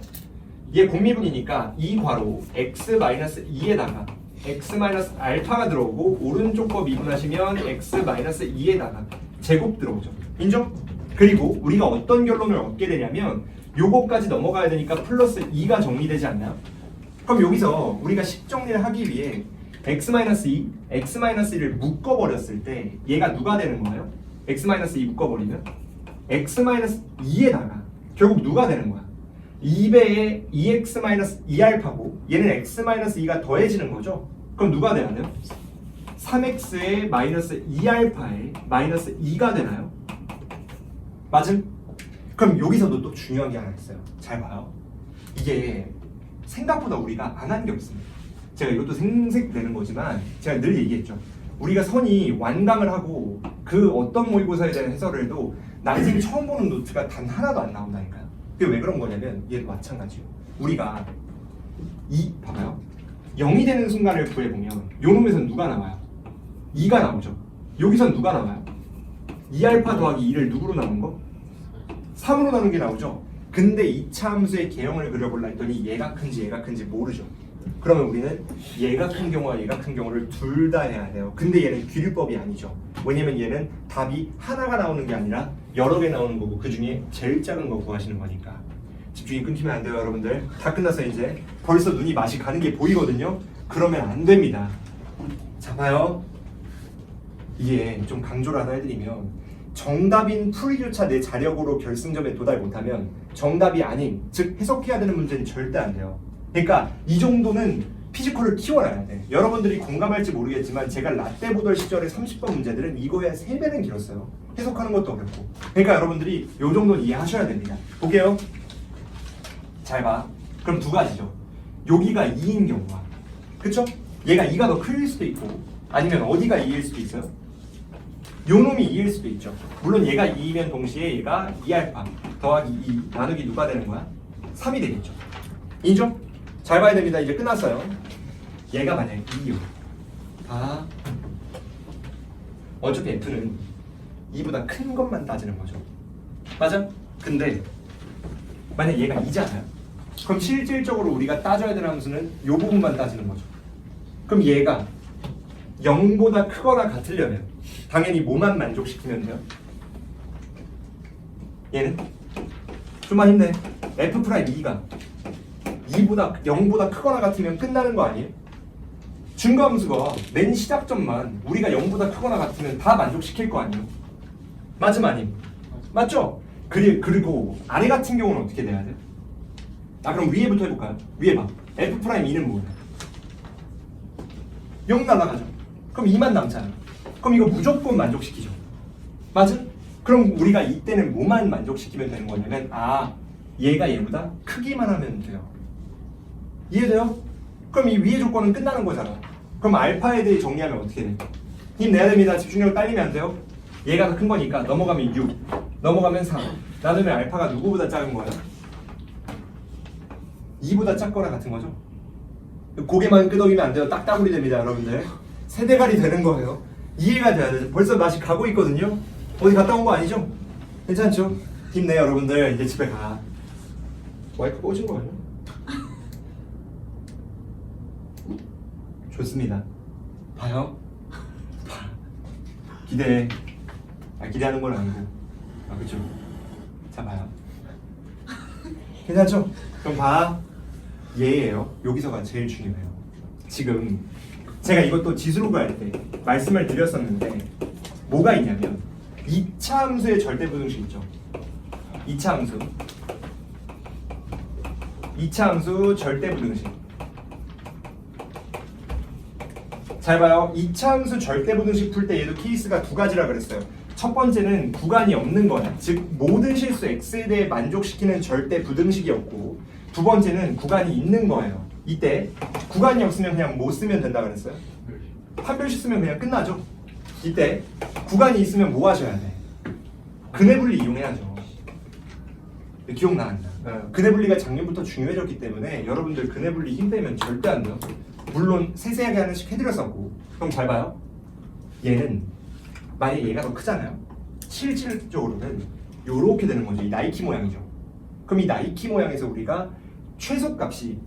얘 공미분이니까 이 괄호 x-2에다가 x-알파가 들어오고 오른쪽 거 미분하시면 x-2에다가 제곱 들어오죠. 인정? 그리고 우리가 어떤 결론을 얻게 되냐면 요거까지 넘어가야 되니까 플러스 2가 정리되지 않나요? 그럼 여기서 우리가 식 정리를 하기 위해 x-2, x-2를 묶어버렸을 때 얘가 누가 되는 거예요? x-2 묶어버리면 x-2에다가 결국 누가 되는 거야? 2배의 2x-2알파고 얘는 x-2가 더해지는 거죠? 그럼 누가 되나요? 3x의 마이너스 2알파에 마이너스 2가 되나요? 맞음? 그럼 여기서도 또 중요한 게 하나 있어요. 잘 봐요. 이게 생각보다 우리가 안 한 게 없습니다. 제가 이것도 생색내는 거지만 제가 늘 얘기했죠. 우리가 선이 완강을 하고 그 어떤 모의고사에 대한 해설을 해도 난생 처음 보는 노트가 단 하나도 안 나온다니까요. 그게 왜 그런 거냐면 얘도 마찬가지예요. 우리가 봐봐요. 0이 되는 순간을 구해보면 요 놈에선 누가 나와요? 2가 나오죠. 여기선 누가 나와요? 2알파 더하기 2를 누구로 나눈 거? 3으로 나눈 게 나오죠. 근데 2차 함수의 개형을 그려볼라 했더니 얘가 큰지 얘가 큰지 모르죠. 그러면 우리는 얘가 큰 경우와 얘가 큰 경우를 둘 다 해야 돼요. 근데 얘는 귀류법이 아니죠. 왜냐면 얘는 답이 하나가 나오는 게 아니라 여러 개 나오는 거고 그 중에 제일 작은 거 구하시는 거니까 집중이 끊기면 안 돼요. 여러분들 다 끝났어요. 이제 벌써 눈이 맛이 가는 게 보이거든요. 그러면 안 됩니다. 자 봐요. 이게 좀 강조를 하나 해드리면 정답인 풀이조차 내 자력으로 결승점에 도달 못하면 정답이 아닌, 즉 해석해야 되는 문제는 절대 안 돼요. 그러니까 이 정도는 피지컬을 키워놔야 돼. 여러분들이 공감할지 모르겠지만 제가 라떼 보던 시절의 30번 문제들은 이거에 3배는 길었어요. 해석하는 것도 어렵고. 그러니까 여러분들이 이 정도는 이해하셔야 됩니다. 볼게요. 잘 봐. 그럼 두 가지죠. 여기가 2인 경우와, 그쵸? 얘가 2가 더 클 수도 있고, 아니면 어디가 2일 수도 있어요? 요 놈이 2일 수도 있죠. 물론 얘가 2이면 동시에 얘가 2알파 더하기 2 나누기 누가 되는 거야? 3이 되겠죠. 인정? 잘 봐야 됩니다. 이제 끝났어요. 얘가 만약에 2요. 다 어차피 F는 2보다 큰 것만 따지는 거죠. 맞아? 근데 만약 얘가 2잖아요. 그럼 실질적으로 우리가 따져야 되는 함수는 이 부분만 따지는 거죠. 그럼 얘가 0보다 크거나 같으려면 당연히 뭐만 만족시키면 돼요? 얘는? 좀만 힘내. F'2가 0보다 크거나 같으면 끝나는 거 아니에요? 증가함수가 맨 시작점만 우리가 0보다 크거나 같으면 다 만족시킬 거 아니에요? 맞음 아님? 맞죠? 그리고 아래 같은 경우는 어떻게 돼야 돼요? 그럼 위에부터 해볼까요? 위에 봐. F'2는 뭐예요? 0 날아가죠. 그럼 2만 남잖아. 그럼 이거 무조건 만족시키죠. 맞아? 그럼 우리가 이때는 뭐만 만족시키면 되는 거냐면 얘가 얘보다 크기만 하면 돼요. 이해돼요? 그럼 이 위의 조건은 끝나는 거잖아. 그럼 알파에 대해 정리하면 어떻게 돼? 힘내야 됩니다. 집중력 딸리면 안 돼요. 얘가 더 큰 거니까 넘어가면 6, 넘어가면 3 나누면 알파가 누구보다 작은 거야? 2보다 작거나 같은 거죠? 고개만 끄덕이면 안 돼요. 딱따구리 됩니다, 여러분들. 세대갈이 되는 거예요. 이해가 돼야 돼. 벌써 맛이 가고 있거든요. 어디 갔다 온 거 아니죠? 괜찮죠? 힘내, 여러분들. 이제 집에 가. 와이프 꽂은 거 아니야? 좋습니다. 봐요. 봐. 기대해. 기대하는 건 아니고. 그쵸? 자, 봐요. 괜찮죠? 그럼 봐. 얘예요. 여기서가 제일 중요해요. 지금 제가 이것도 지수로 할 때 말씀을 드렸었는데 뭐가 있냐면 2차 함수의 절대부등식 있죠. 2차 함수. 2차 함수 절대부등식. 잘 봐요. 2차 함수 절대부등식 풀 때 얘도 케이스가 두 가지라 그랬어요. 첫 번째는 구간이 없는 거야. 즉 모든 실수 x에 대해 만족시키는 절대부등식이었고, 두 번째는 구간이 있는 거예요. 이때 구간이 없으면 그냥 못 쓰면 된다 그랬어요. 판별식 쓰면 그냥 끝나죠. 이때 구간이 있으면 뭐 하셔야 돼? 근해 분리 이용해야죠. 기억나 안 나? 근해 분리가 작년부터 중요해졌기 때문에 여러분들 근해 분리 힘 빼면 절대 안 돼요. 물론 세세하게 하나씩 해드렸었고. 그럼 잘 봐요. 얘는 만약에 얘가 더 크잖아요. 실질적으로는 요렇게 되는 거죠. 이 나이키 모양이죠. 그럼 이 나이키 모양에서 우리가 최소값이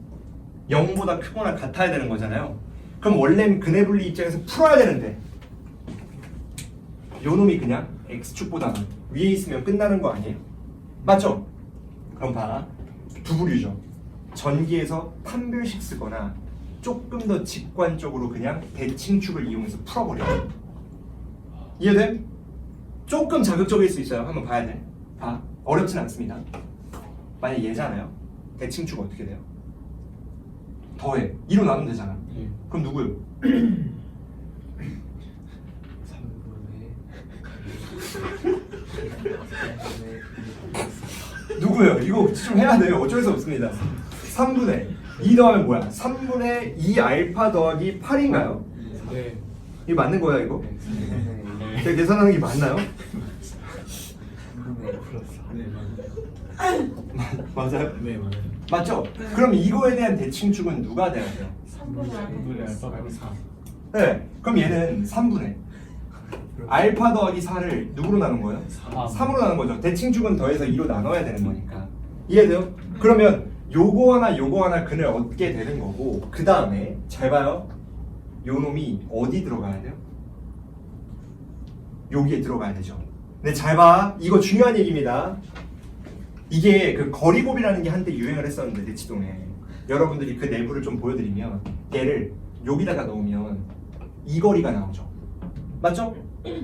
0보다 크거나 같아야 되는 거잖아요. 그럼 원래는 근해 분리 입장에서 풀어야 되는데 요 놈이 그냥 x축보다는 위에 있으면 끝나는 거 아니에요? 맞죠? 그럼 봐. 두 부류죠. 전기에서 판별식 쓰거나 조금 더 직관적으로 그냥 대칭축을 이용해서 풀어버려요. 이해돼? 조금 자극적일 수 있어요. 한번 봐야 돼. 봐. 어렵진 않습니다. 만약 얘잖아요. 대칭축 어떻게 돼요? 더해. 2로 나누면 되잖아. 그럼 누구요? 3분의 누구요? 이거 좀 해야 돼요. 어쩔 수 없습니다. 3분의 2 더하면 뭐야? 3분의 2 알파 더하기 8인가요? 네. 이거 맞는 거야 이거? 네. 제가 계산하는 게 맞나요? 3분의 플러스 4. 맞아요? 네, 맞아요. 맞죠? 그럼 이거에 대한 대칭축은 누가 돼야 돼요? 3분의 알파가 4. 네. 그럼 얘는 3분의 알파 더하기 4를 누구로 나눈 거예요? 3으로 나눈 거죠. 대칭축은 더해서 2로 나눠야 되는 거니까. 이해돼요? 그러면 요거 하나 근을 얻게 되는 거고, 그 다음에 잘 봐요. 요 놈이 어디 들어가야 돼요? 여기에 들어가야 되죠. 근데 잘 봐. 이거 중요한 얘기입니다. 이게 그 거리곱이라는 게 한때 유행을 했었는데 대치동에 여러분들이 그 내부를 좀 보여드리면 얘를 여기다가 넣으면 이 거리가 나오죠. 맞죠?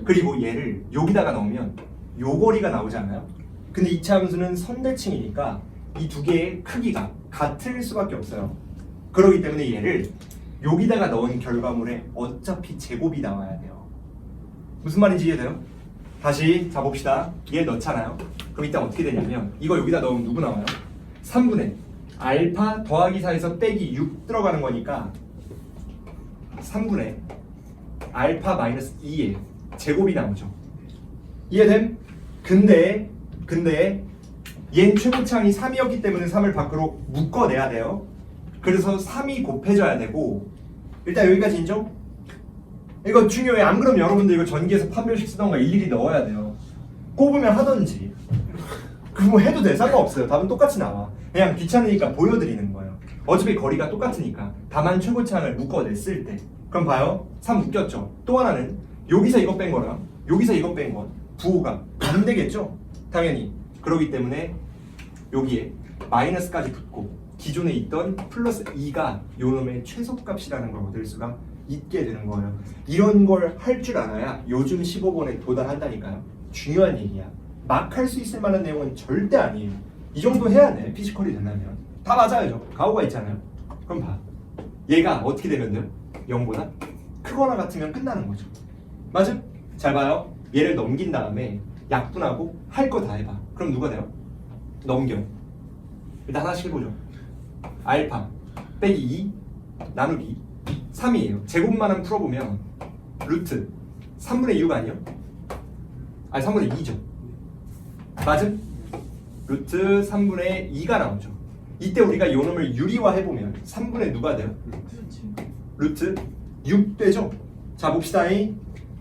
그리고 얘를 여기다가 넣으면 요 거리가 나오잖아요. 근데 이차 함수는 선대칭이니까 이 두 개의 크기가 같을 수밖에 없어요. 그렇기 때문에 얘를 여기다가 넣은 결과물에 어차피 제곱이 나와야 돼요. 무슨 말인지 이해돼요? 다시 자 봅시다. 얘 넣잖아요. 그럼 이따 어떻게 되냐면 이거 여기다 넣으면 누구 나와요? 3분의 알파 더하기 4에서 빼기 6 들어가는 거니까 3분의 알파 마이너스 2의 제곱이 나오죠. 이해됨? 근데 얘는 최고차항이 3이었기 때문에 3을 밖으로 묶어내야 돼요. 그래서 3이 곱해져야 되고 일단 여기까지 인정? 이거 중요해. 안 그러면 여러분들 이거 전기에서 판별식 쓰던가 일일이 넣어야 돼요. 꼽으면 하던지 그거 해도 돼. 상관없어요. 답은 똑같이 나와. 그냥 귀찮으니까 보여드리는 거예요. 어차피 거리가 똑같으니까. 다만 최고차항을 묶어냈을 때 그럼 봐요. 3 묶였죠. 또 하나는 여기서 이거 뺀 거랑 여기서 이거 뺀 건 부호가 안 되겠죠? 당연히. 그렇기 때문에 여기에 마이너스까지 붙고 기존에 있던 플러스 2가 요놈의 최소값이라는 걸 얻을 수가 있게 되는 거예요. 이런 걸 할 줄 알아야 요즘 15번에 도달한다니까요. 중요한 얘기야. 막 할 수 있을 만한 내용은 절대 아니에요. 이 정도 해야 돼. 피지컬이 된다면. 다 맞아야죠. 가오가 있잖아요. 그럼 봐. 얘가 어떻게 되면 돼요? 0보다 크거나 같으면 끝나는 거죠. 맞음? 잘 봐요. 얘를 넘긴 다음에 약분하고 할 거 다 해봐. 그럼 누가 돼요? 넘겨. 일단 하나씩 해보죠. 알파 빼기 2 나누기 3이에요. 제곱만은 풀어보면 루트 3분의 6 아니요? 아니 3분의 2죠. 맞음? 루트 3분의 2가 나오죠. 이때 우리가 요 놈을 유리화 해보면 3분의 누가 돼요? 루트 6 되죠? 자 봅시다.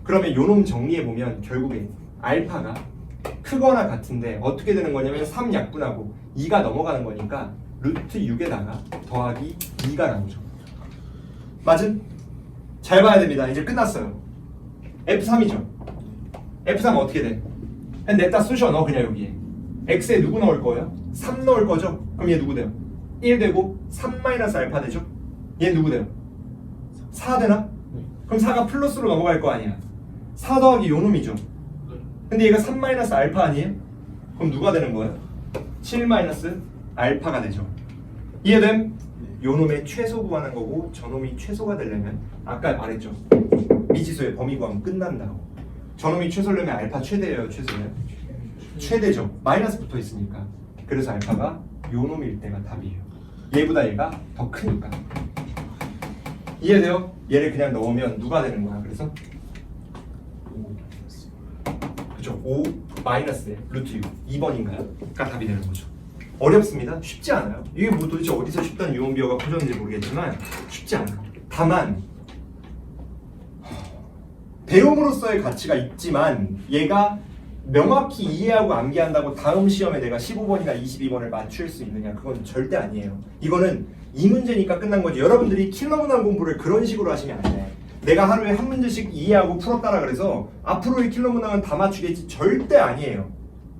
그러면 요 놈 정리해보면 결국에 알파가 크거나 같은데 어떻게 되는 거냐면 3 약분하고 2가 넘어가는 거니까 루트 6에다가 더하기 2가 나오죠. 맞음? 잘 봐야 됩니다. 이제 끝났어요. F3이죠. F3 어떻게 돼? 그냥 냈다 쑤셔 넣어. 그냥 여기에 X에 누구 넣을 거예요? 3 넣을 거죠? 그럼 얘 누구 돼요? 1 되고 3 마이너스 알파 되죠? 얘 누구 돼요? 4 되나? 그럼 4가 플러스로 넘어갈 거 아니야. 4 더하기 요 놈이죠. 근데 얘가 3 마이너스 알파 아니에요? 그럼 누가 되는 거예요? 7 마이너스 알파가 되죠. 이해됨? 요 놈의 최소 구하는 거고 저놈이 최소가 되려면 아까 말했죠. 미지수의 범위 구하면 끝난다고. 저놈이 최소려면 알파 최대예요, 최소예요? 최대죠. 마이너스 붙어 있으니까. 그래서 알파가 요 놈일 때가 답이에요. 얘보다 얘가 더 크니까. 이해돼요? 얘를 그냥 넣으면 누가 되는 거야? 그래서 5 마이너스 루트 6 2번인가요? 가 답이 되는 거죠. 어렵습니다. 쉽지 않아요. 이게 뭐 도대체 어디서 쉽다는 유언비어가 퍼졌는지 모르겠지만 쉽지 않아요. 다만 배움으로서의 가치가 있지만 얘가 명확히 이해하고 암기한다고 다음 시험에 내가 15번이나 22번을 맞출 수 있느냐? 그건 절대 아니에요. 이거는 이 문제니까 끝난 거지. 여러분들이 킬러문항 공부를 그런 식으로 하시면 안 돼. 내가 하루에 한 문제씩 이해하고 풀었다라 그래서 앞으로의 킬러문항은 다 맞추겠지 절대 아니에요.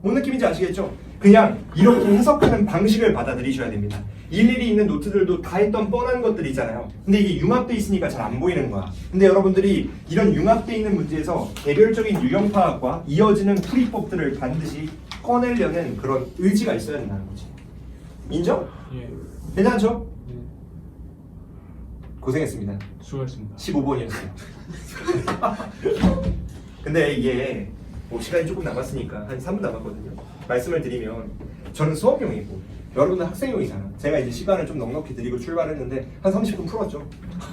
뭔 느낌인지 아시겠죠? 그냥 이렇게 해석하는 방식을 받아들이셔야 됩니다. 일일이 있는 노트들도 다 했던 뻔한 것들 있잖아요. 근데 이게 융합돼 있으니까 잘 안 보이는 거야. 근데 여러분들이 이런 융합돼 있는 문제에서 개별적인 유형 파악과 이어지는 풀이법들을 반드시 꺼내려는 그런 의지가 있어야 된다는 거지. 인정? 예. 괜찮죠? 네. 고생했습니다. 수고하셨습니다. 15번이었어요. 근데 이게 뭐 시간이 조금 남았으니까 한 3분 남았거든요. 말씀을 드리면 저는 수업용이고 여러분은 학생용이잖아. 제가 이제 시간을 좀 넉넉히 드리고 출발했는데 한 30분 풀었죠.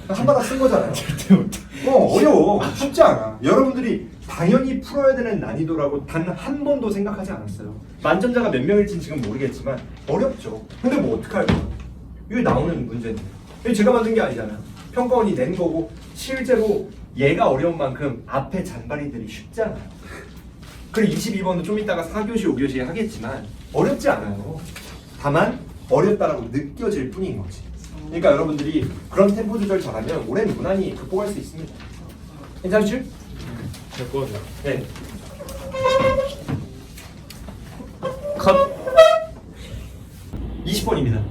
한 바닥 쓴 거잖아요. 절대 못해. 어려워. 쉽지 않아. 여러분들이 당연히 풀어야 되는 난이도라고 단 한 번도 생각하지 않았어요. 만점자가 몇 명일지는 지금 모르겠지만 어렵죠. 근데 뭐 어떡할 거야. 이게 나오는 문제인데. 이게 제가 만든 게 아니잖아요. 평가원이 낸 거고 실제로 얘가 어려운 만큼 앞에 잔바리들이 쉽지 않아요. 그리고 22번도 좀 이따가 4교시, 5교시에 하겠지만 어렵지 않아요. 다만 어렵다라고 느껴질 뿐인 거지. 그러니까 여러분들이 그런 템포 조절 잘하면 올해는 무난히 극복할 수 있습니다. 괜찮으시죠? 될 거죠. 네. 컷. 20번입니다.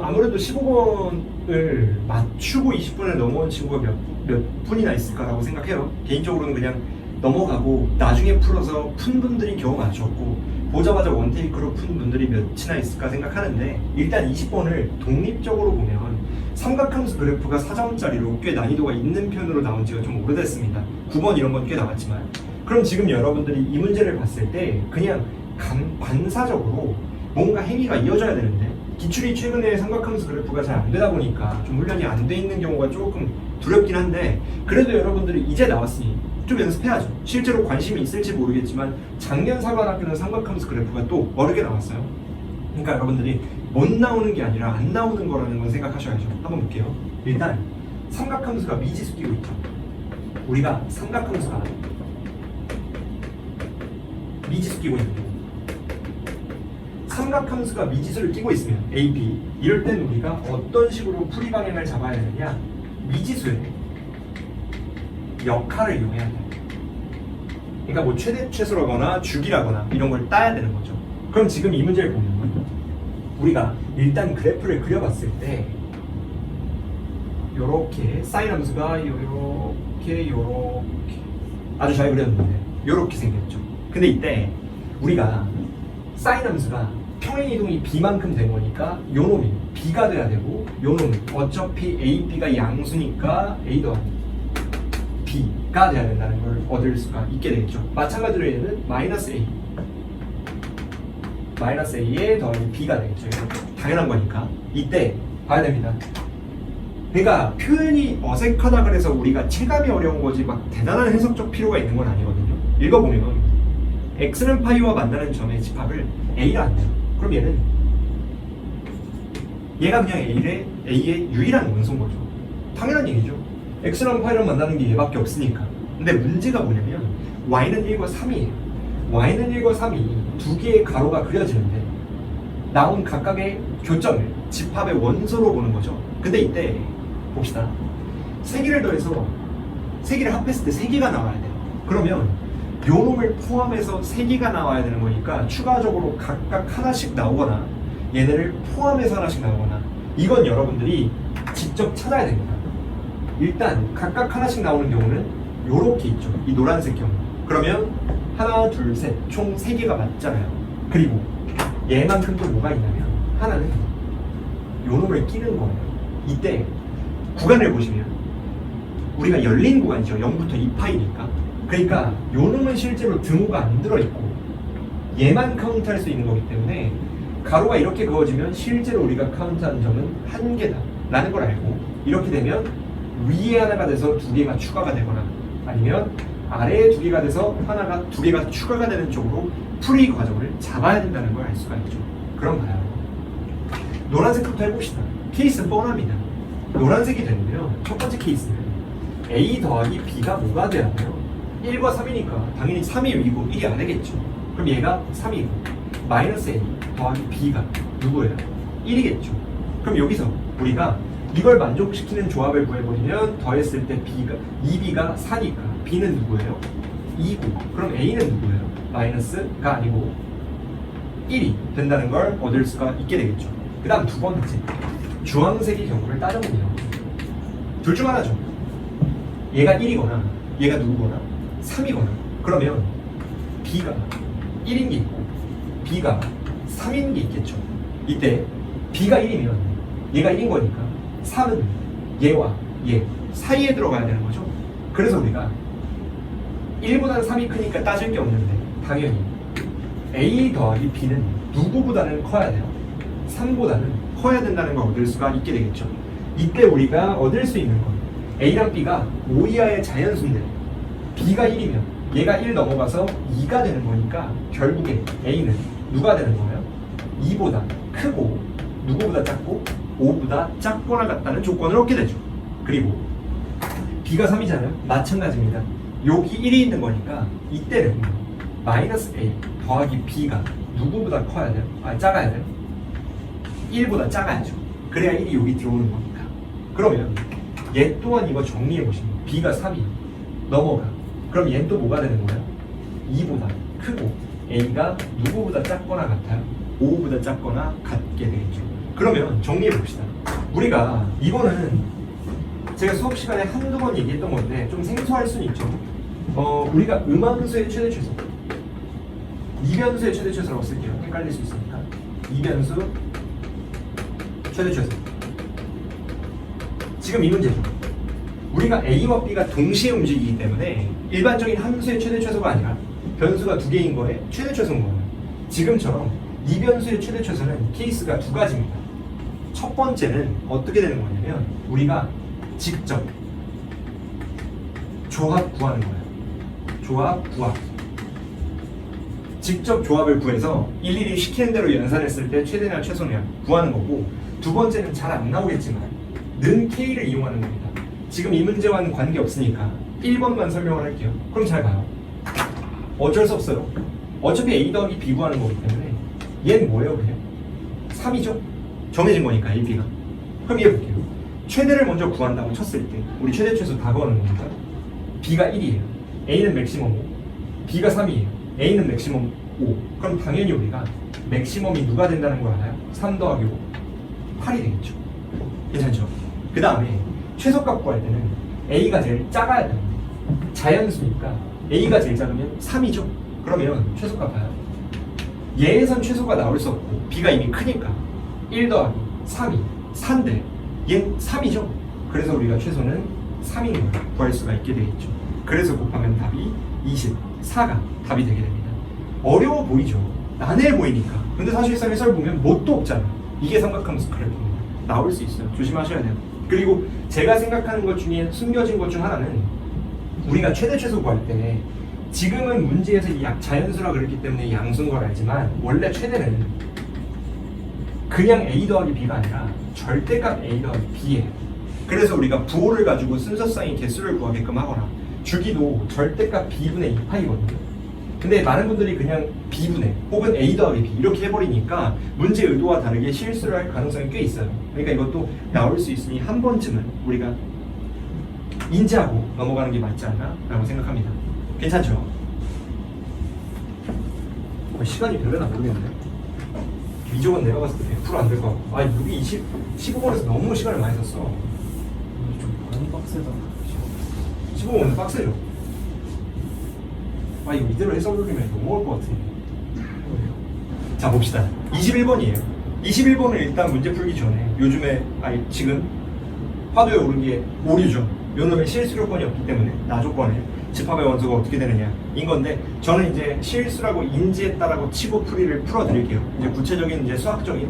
아무래도 15번을 맞추고 20분을 넘어온 친구가 몇 분이나 있을까라고 생각해요. 개인적으로는 그냥 넘어가고 나중에 풀어서 푼 분들이 겨우 맞췄고 보자마자 원테이크로 푼 분들이 몇이나 있을까 생각하는데 일단 20번을 독립적으로 보면 삼각함수 그래프가 4점짜리로 꽤 난이도가 있는 편으로 나온 지가 좀 오래됐습니다. 9번 이런 건 꽤 나왔지만 그럼 지금 여러분들이 이 문제를 봤을 때 그냥 관사적으로 뭔가 행위가 이어져야 되는데 기출이 최근에 삼각함수 그래프가 잘 안 되다 보니까 좀 훈련이 안 돼 있는 경우가 조금 두렵긴 한데 그래도 여러분들이 이제 나왔으니 좀 연습해야죠. 실제로 관심이 있을지 모르겠지만 작년 사관학교는 삼각함수 그래프가 또 어렵게 나왔어요. 그러니까 여러분들이 못 나오는 게 아니라 안 나오는 거라는 건 생각하셔야죠. 한번 볼게요. 일단 삼각함수가 미지수 끼고 있죠. 우리가 삼각함수가 미지수 끼고 있는 거. 삼각함수가 미지수를 끼고 있으면 A, B 이럴 땐 우리가 어떤 식으로 풀이 방향을 잡아야 되느냐 미지수의 역할을 이용해야 돼요. 그러니까 뭐 최대 최소라거나 주기라거나 이런 걸 따야 되는 거죠. 그럼 지금 이 문제를 보면 우리가 일단 그래프를 그려봤을 때 요렇게 사인 함수가 요렇게 아주 잘 그렸는데 요렇게 생겼죠. 근데 이때 우리가 사인 함수가 평행 이동이 b만큼 된 거니까 요 놈이 b가 돼야 되고 요 놈은 어차피 a, b가 양수니까 a 더하기 b가 돼야 된다는 걸 얻을 수가 있게 되겠죠. 마찬가지로 얘는 마이너스 a에 더하기 b가 되겠죠. 이건 당연한 거니까 이때 봐야 됩니다. 그러니까 표현이 어색하다 그래서 우리가 체감이 어려운 거지 막 대단한 해석적 필요가 있는 건 아니거든요. 읽어보면 x는 파이와 만나는 점의 집합을 a라 한대요. 그럼 얘가 그냥 a의 유일한 원소인 거죠. 당연한 얘기죠. x랑 파이랑 만나는 게 얘밖에 없으니까. 근데 문제가 뭐냐면 y는 1과 3이에요. y는 1과 3이 두 개의 가로가 그려지는데 나온 각각의 교점을 집합의 원소로 보는 거죠. 근데 이때 봅시다. 3개를 더해서 3개를 합했을 때 3개가 나와야 돼요. 그러면 요 놈을 포함해서 3개가 나와야 되는 거니까 추가적으로 각각 하나씩 나오거나 얘네를 포함해서 하나씩 나오거나 이건 여러분들이 직접 찾아야 됩니다. 일단 각각 하나씩 나오는 경우는 요렇게 있죠. 이 노란색 경우. 그러면 하나, 둘, 셋 총 3개가 맞잖아요. 그리고 얘만큼 또 뭐가 있냐면 하나는 요 놈을 끼는 거예요. 이때 구간을 보시면 우리가 열린 구간이죠. 0부터 2파이니까. 그러니까 요 놈은 실제로 등호가 안 들어있고 얘만 카운트할 수 있는 거기 때문에 가로가 이렇게 그어지면 실제로 우리가 카운트하는 점은 1개다 라는 걸 알고 이렇게 되면 위에 하나가 돼서 2개가 추가가 되거나 아니면 아래에 2개가 돼서 2개가 추가가 되는 쪽으로 풀이 과정을 잡아야 된다는 걸 알 수가 있죠. 그럼 봐요. 노란색부터 해봅시다. 케이스는 뻔합니다. 노란색이 되면 첫 번째 케이스는 A 더하기 B가 뭐가 돼야 돼요? 1과 3이니까 당연히 3이 위고 1이 아래겠죠. 그럼 얘가 3이고 마이너스 A 더하기 B가 누구예요? 1이겠죠. 그럼 여기서 우리가 이걸 만족시키는 조합을 구해버리면 더했을 때 B가 2B가 4니까 B는 누구예요? 2고 그럼 A는 누구예요? 마이너스가 아니고 1이 된다는 걸 얻을 수가 있게 되겠죠. 그 다음 두 번째 주황색의 경우를 따져보면 둘 중 하나죠. 얘가 1이거나 얘가 누구거나 3이거나 그러면 B가 1인 게 있고 B가 3인 게 있겠죠. 이때 B가 1이면 얘가 1인 거니까 3은 얘와 얘 사이에 들어가야 되는 거죠. 그래서 우리가 1보다는 3이 크니까 따질 게 없는데 당연히 A 더하기 B는 누구보다는 커야 돼요. 3보다는 커야 된다는 걸 얻을 수가 있게 되겠죠. 이때 우리가 얻을 수 있는 건 A랑 B가 5 이하의 자연수인데 B가 1이면 얘가 1 넘어가서 2가 되는 거니까 결국에 A는 누가 되는 거예요? 2보다 크고 누구보다 작고 5보다 작거나 같다는 조건을 얻게 되죠. 그리고 B가 3이잖아요. 마찬가지입니다. 여기 1이 있는 거니까 이때는 마이너스 A 더하기 B가 누구보다 커야 돼요? 작아야 돼요? 1보다 작아야죠. 그래야 1이 여기 들어오는 거니까. 그러면 얘 또한 이거 정리해 보시면 B가 3이 넘어가. 그럼 얘는 또 뭐가 되는 거예요? 2보다 크고 A가 누구보다 작거나 같아요? 5보다 작거나 같게 되겠죠. 그러면 정리해 봅시다. 우리가 이거는 제가 수업 시간에 한두 번 얘기했던 건데 좀 생소할 수는 있죠. 우리가 음함수의 최대 최소, 이변수의 최대 최소라고 쓸게요. 헷갈릴 수 있으니까. 이변수 최대 최소. 지금 이 문제죠. 우리가 A와 B가 동시에 움직이기 때문에 일반적인 함수의 최대 최소가 아니라 변수가 두 개인 거에 최대 최소인 거예요. 지금처럼 이변수의 최대 최소는 케이스가 두 가지입니다. 첫 번째는 어떻게 되는 거냐면 우리가 직접 조합 구하는 거예요. 조합 구합. 직접 조합을 구해서 일일이 시키는 대로 연산했을 때 최대냐 최소냐 구하는 거고, 두 번째는 잘 안 나오겠지만 는 K를 이용하는 겁니다. 지금 이 문제와는 관계없으니까 1번만 설명을 할게요. 그럼 잘 봐요. 어쩔 수 없어요. 어차피 A 더하기 B 구하는 거기 때문에 얘는 뭐예요? 그냥 3이죠? 정해진 거니까 A, B가. 그럼 이해 볼게요. 최대를 먼저 구한다고 쳤을 때 우리 최대 최소 다 구하는 거니까 B가 1이에요. A는 맥시멈 5, B가 3이에요. A는 맥시멈 5. 그럼 당연히 우리가 맥시멈이 누가 된다는 걸 알아요? 3 더하기 5, 8이 되겠죠. 괜찮죠? 그 다음에 최소값 구할 때는 A가 제일 작아야 돼요. 자연수니까 A가 제일 작으면 3이죠. 그러면 최소값 봐요. 얘에선 최소가 나올 수 없고 B가 이미 크니까 1 더하기 3이 4인데 얘는 3이죠. 그래서 우리가 최소는 3인 걸 구할 수가 있게 되겠죠. 그래서 곱하면 답이 24가 답이 되게 됩니다. 어려워 보이죠? 난해 보이니까. 근데 사실상 해설 보면 뭣도 없잖아요. 이게 삼각함수 그래프입니다. 나올 수 있어요. 조심하셔야 돼요. 그리고 제가 생각하는 것 중에 숨겨진 것 중 하나는 우리가 최대 최소 구할 때 지금은 문제에서 이 자연수라 그랬기 때문에 양수인 걸 알지만 원래 최대는 그냥 A 더하기 B가 아니라 절대값 A 더하기 B예요. 그래서 우리가 부호를 가지고 순서상의 개수를 구하게끔 하거나 주기도 절대값 B분의 2파이거든요. 근데 많은 분들이 그냥 B분의 혹은 A 더하기 B 이렇게 해버리니까 문제 의도와 다르게 실수를 할 가능성이 꽤 있어요. 그러니까 이것도 나올 수 있으니 한 번쯤은 우리가 인지하고 넘어가는 게 맞지 않나 라고 생각합니다. 괜찮죠? 시간이 별로나 모르겠네. 미적은 내가 봤을 때 100% 안 될 것 같고, 아니 여기 15번에서 너무 시간을 많이 썼어. 좀 많이 빡세다. 15번은 빡세죠? 아 이거 이대로 해서 올리면 넘어올 것 같은데. 자 봅시다. 21번이에요 21번은 일단 문제 풀기 전에 요즘에 지금 화두에 오른 게 오류죠. 요놈의 실수요건이 없기 때문에 나조건에 집합의 원소가 어떻게 되느냐 인 건데, 저는 이제 실수라고 인지했다라고 치고 풀이를 풀어드릴게요. 이제 구체적인 이제 수학적인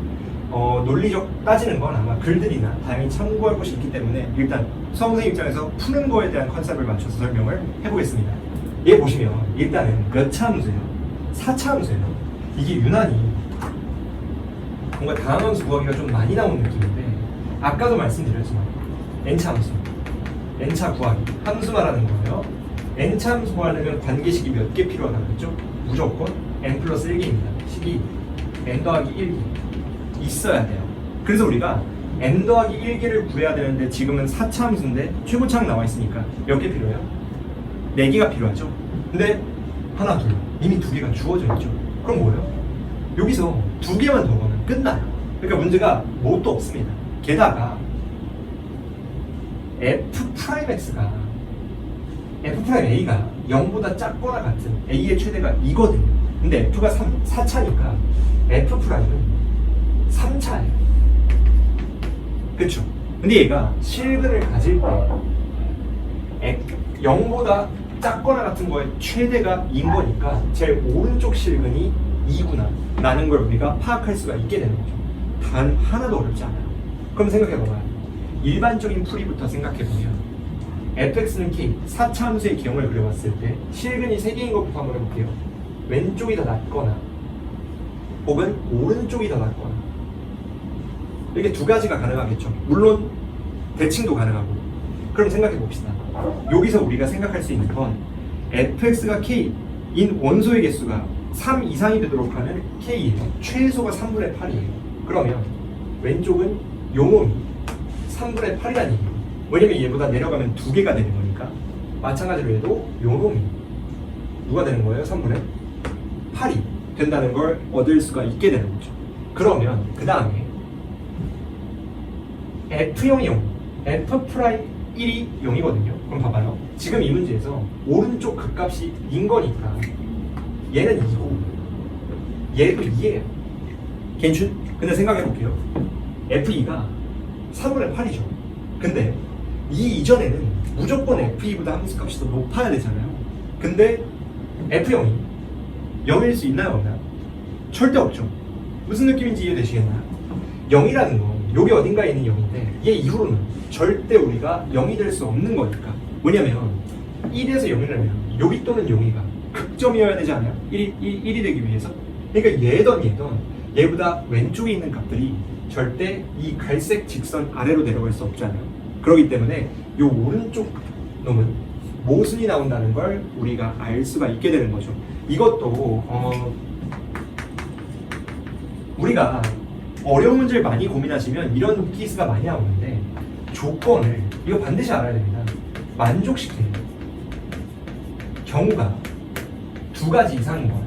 논리적 따지는 건 아마 글들이나 다양히 참고할 것이 있기 때문에 일단 수험생 입장에서 푸는 거에 대한 컨셉을 맞춰서 설명을 해보겠습니다. 얘 보시면 일단은 몇 차 함수예요? 4차 함수예요. 이게 유난히 뭔가 다항 함수 구하기가 좀 많이 나오는 느낌인데, 아까도 말씀드렸지만 n차 함수, n차 구하기 함수 말하는 거예요. n차 함수 구하려면 관계식이 몇 개 필요하다고 했죠? 무조건 n 플러스 1개입니다. 식이 n 더하기 1개 있어야 돼요. 그래서 우리가 n 더하기 1개를 구해야 되는데 지금은 4차 함수인데 최고차항 나와 있으니까 몇 개 필요해요? 4개가 필요하죠. 근데 하나, 둘 이미 2개가 주어져 있죠. 그럼 뭐예요? 여기서 2개만 더 넣으면 끝나요. 그러니까 문제가 뭣도 없습니다. 게다가 f'x가 f'a가 0보다 작거나 같은 a의 최대가 2거든요. 근데 f가 4차니까 f'은 3차예요. 그쵸? 근데 얘가 실근을 가질 때 0보다 작거나 같은 거에 최대가 2인 거니까 제일 오른쪽 실근이 2구나 라는 걸 우리가 파악할 수가 있게 되는 거죠. 단 하나도 어렵지 않아요. 그럼 생각해봐봐요. 일반적인 풀이부터 생각해보면 fx는 k, 4차 함수의 기형을 그려봤을 때 실근이 3개인 것부터 한번 해볼게요. 왼쪽이 더 낮거나 혹은 오른쪽이 더 낮거나, 이렇게 두 가지가 가능하겠죠. 물론 대칭도 가능하고. 그럼 생각해봅시다. 여기서 우리가 생각할 수 있는 건 fx가 k인 원소의 개수가 3 이상이 되도록 하는 k예요. 최소가 3분의 8이에요. 그러면 왼쪽은 요놈이 3분의 8이라는 얘기예요. 왜냐면 얘보다 내려가면 2개가 되는 거니까. 마찬가지로 얘도 요놈이 누가 되는 거예요? 3분의 8이 된다는 걸 얻을 수가 있게 되는 거죠. 그러면 그 다음에 F형이요. F 프라임 1이 0이거든요. 그럼 봐봐요. 지금 이 문제에서 오른쪽 극값이 인 거니까 얘는 2고 얘도 2예요. 괜춘? 근데 생각해 볼게요. F2가 3분의 8이죠. 근데 이 이전에는 무조건 F2보다 함수값이 더 높아야 되잖아요. 근데 F0이 0일 수 있나요, 없나요? 절대 없죠. 무슨 느낌인지 이해되시겠나요? 0이라는 건 여기 어딘가에 있는 0인데 얘 이후로는 절대 우리가 0이 될 수 없는 거니까. 뭐냐면 1에서 0이라면 여기 또는 0이가 극점이어야 되지 않아요? 1이 되기 위해서. 그러니까 얘던 얘보다 왼쪽에 있는 값들이 절대 이 갈색 직선 아래로 내려갈 수 없잖아요. 그렇기 때문에 이 오른쪽 놈은 모순이 나온다는 걸 우리가 알 수가 있게 되는 거죠. 이것도 우리가 어려운 문제를 많이 고민하시면 이런 케이스가 많이 나오는데 조건을 이거 반드시 알아야 됩니다. 만족시키는 경우가 두 가지 이상인 거예요.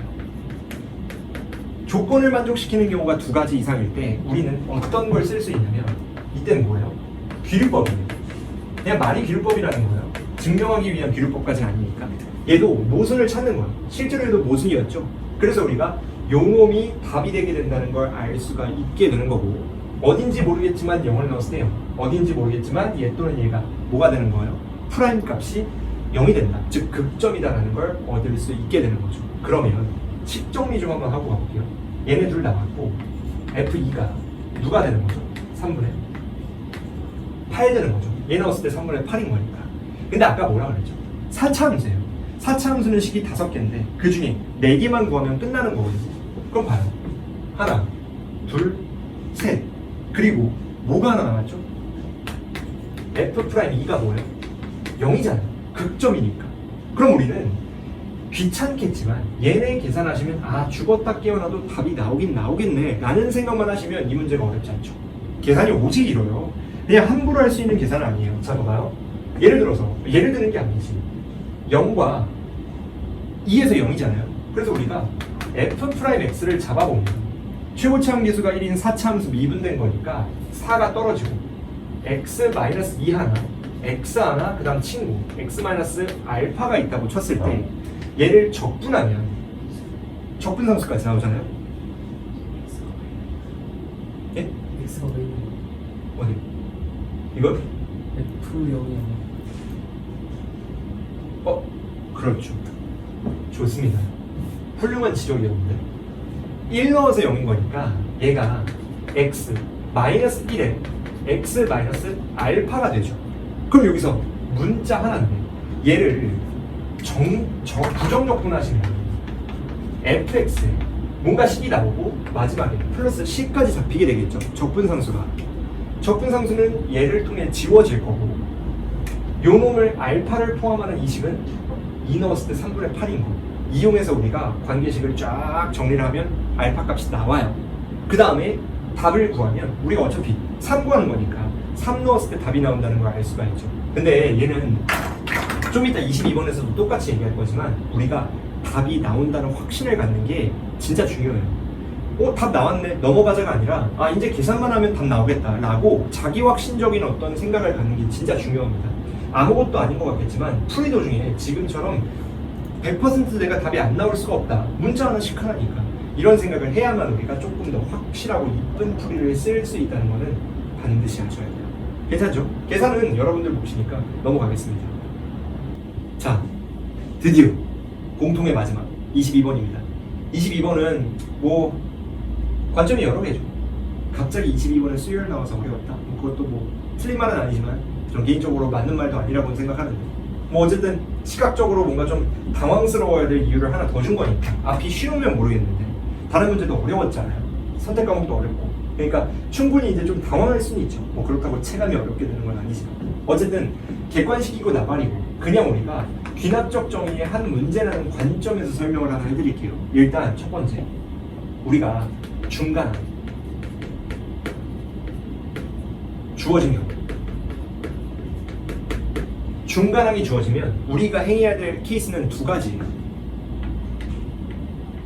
조건을 만족시키는 경우가 두 가지 이상일 때 우리는 어떤 걸 쓸 수 있냐면 이때는 뭐예요? 귀류법이에요. 그냥 말이 귀류법이라는 거예요. 증명하기 위한 귀류법까지 아니니까. 얘도 모순을 찾는 거예요. 실제로 얘도 모순이었죠. 그래서 우리가 요 놈이 답이 되게 된다는 걸 알 수가 있게 되는 거고, 어딘지 모르겠지만 0을 넣었을 때 0, 어딘지 모르겠지만 얘 또는 얘가 뭐가 되는 거예요? 프라임 값이 0이 된다. 즉 극점이다라는 걸 얻을 수 있게 되는 거죠. 그러면 식 정리 좀 한번 하고 가볼게요. 얘네 둘 나왔고 F2가 누가 되는 거죠? 3분의 8 되는 거죠. 얘 넣었을 때 3분의 8인 거니까. 근데 아까 뭐라 그랬죠? 4차 함수예요. 4차 함수는 식이 5개인데 그 중에 4개만 구하면 끝나는 거거든요. 그럼 봐요. 하나, 둘, 셋. 그리고 뭐가 하나 남았죠? F'2가 뭐예요? 0이잖아요. 극점이니까. 그럼 우리는 귀찮겠지만 얘네 계산하시면 아 죽었다 깨어나도 답이 나오긴 나오겠네 라는 생각만 하시면 이 문제가 어렵지 않죠. 계산이 오직 이뤄요. 그냥 함부로 할 수 있는 계산은 아니에요. 자 봐봐요. 예를 들어서 예를 드는 게 아니지. 0과 2에서 0이잖아요. 그래서 우리가 F'X를 잡아보면 최고치 함계수가 1인 4차 함수 미분된 거니까 4가 떨어지고 X-2 하나 X 하나 그 다음 친구 X-알파가 있다고 쳤을 때 얘를 적분하면 적분상수까지 나오잖아요. 예? X가 왜 있는 어디? 이거? F0이 그렇죠. 좋습니다. 훌륭한 지적이었는데 1 넣어서 0인 거니까 얘가 X 마이너스 1에 X 마이너스 알파가 되죠. 그럼 여기서 문자 하나인데 얘를 부정적분하시면 fx에 뭔가 식이 나오고 마지막에 플러스 c까지 잡히게 되겠죠. 적분상수가. 적분상수는 얘를 통해 지워질 거고 요 놈을 알파를 포함하는 이 식은 2 넣었을 때 3분의 8인 거 이용해서 우리가 관계식을 쫙 정리를 하면 알파 값이 나와요. 그 다음에 답을 구하면 우리가 어차피 3 구하는 거니까 3 넣었을 때 답이 나온다는 걸 알 수가 있죠. 근데 얘는 좀 이따 22번에서도 똑같이 얘기할 거지만 우리가 답이 나온다는 확신을 갖는 게 진짜 중요해요. 답 나왔네 넘어가자가 아니라 아 이제 계산만 하면 답 나오겠다 라고 자기 확신적인 어떤 생각을 갖는 게 진짜 중요합니다. 아무것도 아닌 것 같겠지만 풀이 도중에 지금처럼 100% 내가 답이 안 나올 수가 없다. 문자 하나씩 하나니까 이런 생각을 해야만 우리가 조금 더 확실하고 이쁜 풀이를 쓸 수 있다는 거는 반드시 아셔야 돼요. 괜찮죠? 계산은 여러분들 몫이니까 넘어가겠습니다. 자, 드디어 공통의 마지막 22번입니다. 22번은 뭐 관점이 여러 개죠. 갑자기 22번에 수열 나와서 어려웠다. 그것도 뭐 틀린 말은 아니지만 좀 개인적으로 맞는 말도 아니라고 생각하는데 뭐 어쨌든 시각적으로 뭔가 좀 당황스러워야 될 이유를 하나 더 준 거니까 앞이 쉬우면 모르겠는데 다른 문제도 어려웠잖아요. 선택 과목도 어렵고 그러니까 충분히 이제 좀 당황할 수는 있죠. 뭐 그렇다고 체감이 어렵게 되는 건 아니지만 어쨌든 객관식이고 나발이고 그냥 우리가 귀납적 정의의 한 문제라는 관점에서 설명을 하나 해드릴게요. 일단 첫 번째 우리가 중간항 주어진 경우 중간항이 주어지면 우리가 행해야 될 케이스는 두 가지예요.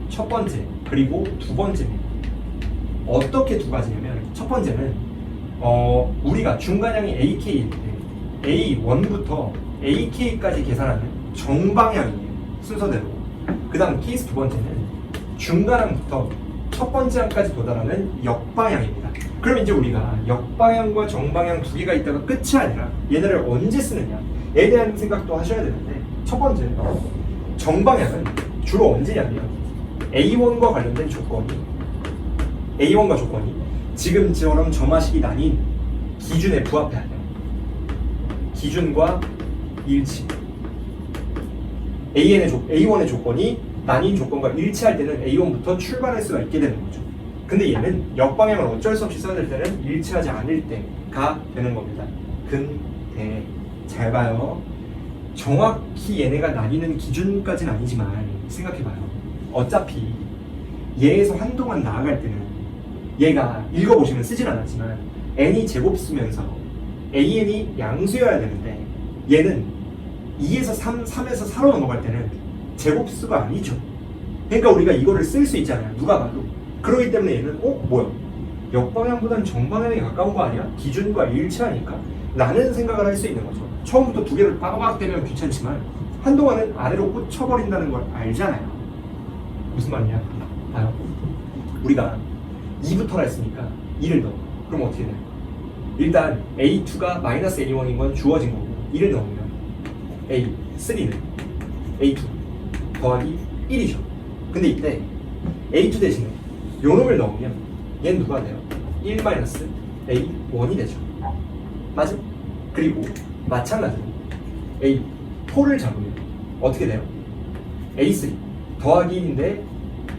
첫 번째 그리고 두 번째입니다. 어떻게 두 가지냐면 첫 번째는 우리가 중간항이 AK일 때 A1부터 AK까지 계산하는 정방향이에요. 순서대로. 그 다음 케이스 두 번째는 중간항부터 첫 번째 항까지 도달하는 역방향입니다. 그럼 이제 우리가 역방향과 정방향 두 개가 있다가 끝이 아니라 얘네를 언제 쓰느냐에 대한 생각도 하셔야 되는데, 첫 번째 정방향은 주로 언제냐면 A1과 관련된 조건이 A1과 조건이 지금처럼 점화식이 나뉜 기준에 부합해야 돼요. 기준과 일치. A1의 조건이 나뉜 조건과 일치할 때는 A1부터 출발할 수가 있게 되는 거죠. 근데 얘는 역방향을 어쩔 수 없이 써야 될 때는 일치하지 않을 때가 되는 겁니다. 근데 잘 봐요. 정확히 얘네가 나뉘는 기준까지는 아니지만 생각해봐요. 어차피 얘에서 한동안 나아갈 때는 얘가 읽어보시면 쓰진 않았지만 n이 제곱 쓰면서 an이 양수여야 되는데 얘는 2에서 3, 3에서 4로 넘어갈 때는 제곱수가 아니죠. 그러니까 우리가 이거를 쓸 수 있잖아요. 누가 봐도. 그렇기 때문에 얘는 뭐야? 역방향보다는 정방향에 가까운 거 아니야? 기준과 일치하니까? 라는 생각을 할 수 있는 거죠. 처음부터 두 개를 빠바박 대면 귀찮지만 한동안은 아래로 꽂혀버린다는 걸 알잖아요. 무슨 말이냐? 봐요. 우리가 2부터라 했으니까 2를 넣어. 그럼 어떻게 돼요? 일단 A2가 마이너스 A1인 건 주어진 거고 2를 넣으면 A3는 A2 더하기 1이죠. 근데 이때 A2 대신에 요놈을 넣으면 얘는 누가 돼요? 1 마이너스 A1이 되죠. 맞아? 그리고 마찬가지로 A4를 잡으면 어떻게 돼요? A3 더하기 1인데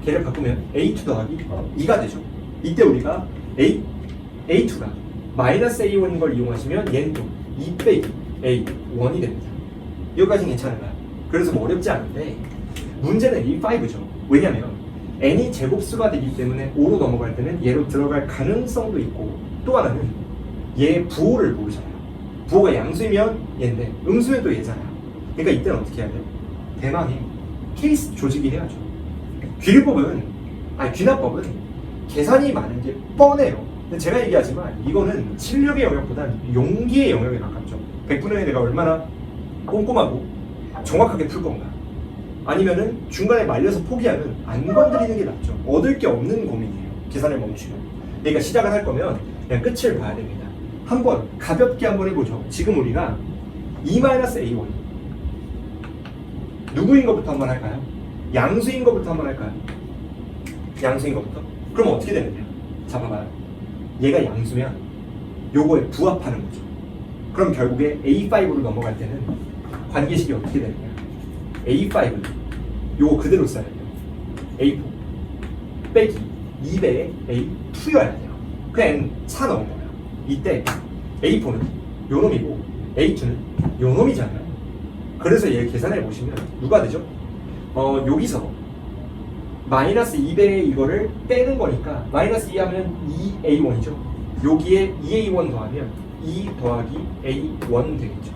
걔를 바꾸면 A2 더하기 2가 되죠. 이때 우리가 A2가 마이너스 A1인 걸 이용하시면 얘는 또 2 빼기 A1이 됩니다. 여기까지는 괜찮은가요? 그래서 뭐 어렵지 않은데 문제는 E5죠. 왜냐면 n이 제곱수가 되기 때문에 5로 넘어갈 때는 얘로 들어갈 가능성도 있고, 또 하나는 얘의 부호를 모르잖아요. 부호가 양수이면 얘인데 음수여도 얘잖아요. 그러니까 이때는 어떻게 해야 돼요? 대망의 케이스 조직이 해야죠. 귀납법은 계산이 많은 게 뻔해요. 근데 제가 얘기하지만 이거는 실력의 영역보다는 용기의 영역에 가깝죠. 100분의 1 내가 얼마나 꼼꼼하고 정확하게 풀 건가, 아니면은 중간에 말려서 포기하면 안 건드리는 게 낫죠. 얻을 게 없는 고민이에요. 계산을 멈추면. 그러니까 시작을 할 거면 그냥 끝을 봐야 됩니다. 한번 가볍게 한번 해보죠. 지금 우리가 E-A1 누구인 것부터 한번 할까요? 양수인 것부터 한번 할까요? 양수인 것부터? 그럼 어떻게 되느냐? 자, 봐봐요. 얘가 양수면 요거에 부합하는 거죠. 그럼 결국에 A5로 넘어갈 때는 관계식이 어떻게 되느냐? A5는 요거 그대로 써야 돼요. A4 빼기 2배의 A2여야 돼요. 그냥 4 넣은 거예요. 이때 A4는 요 놈이고 A2는 요 놈이잖아요. 그래서 얘 계산해 보시면 누가 되죠? 여기서 마이너스 2배의 이거를 빼는 거니까 마이너스 2 하면 2A1이죠. 여기에 2A1 더하면 2 더하기 A1 되겠죠.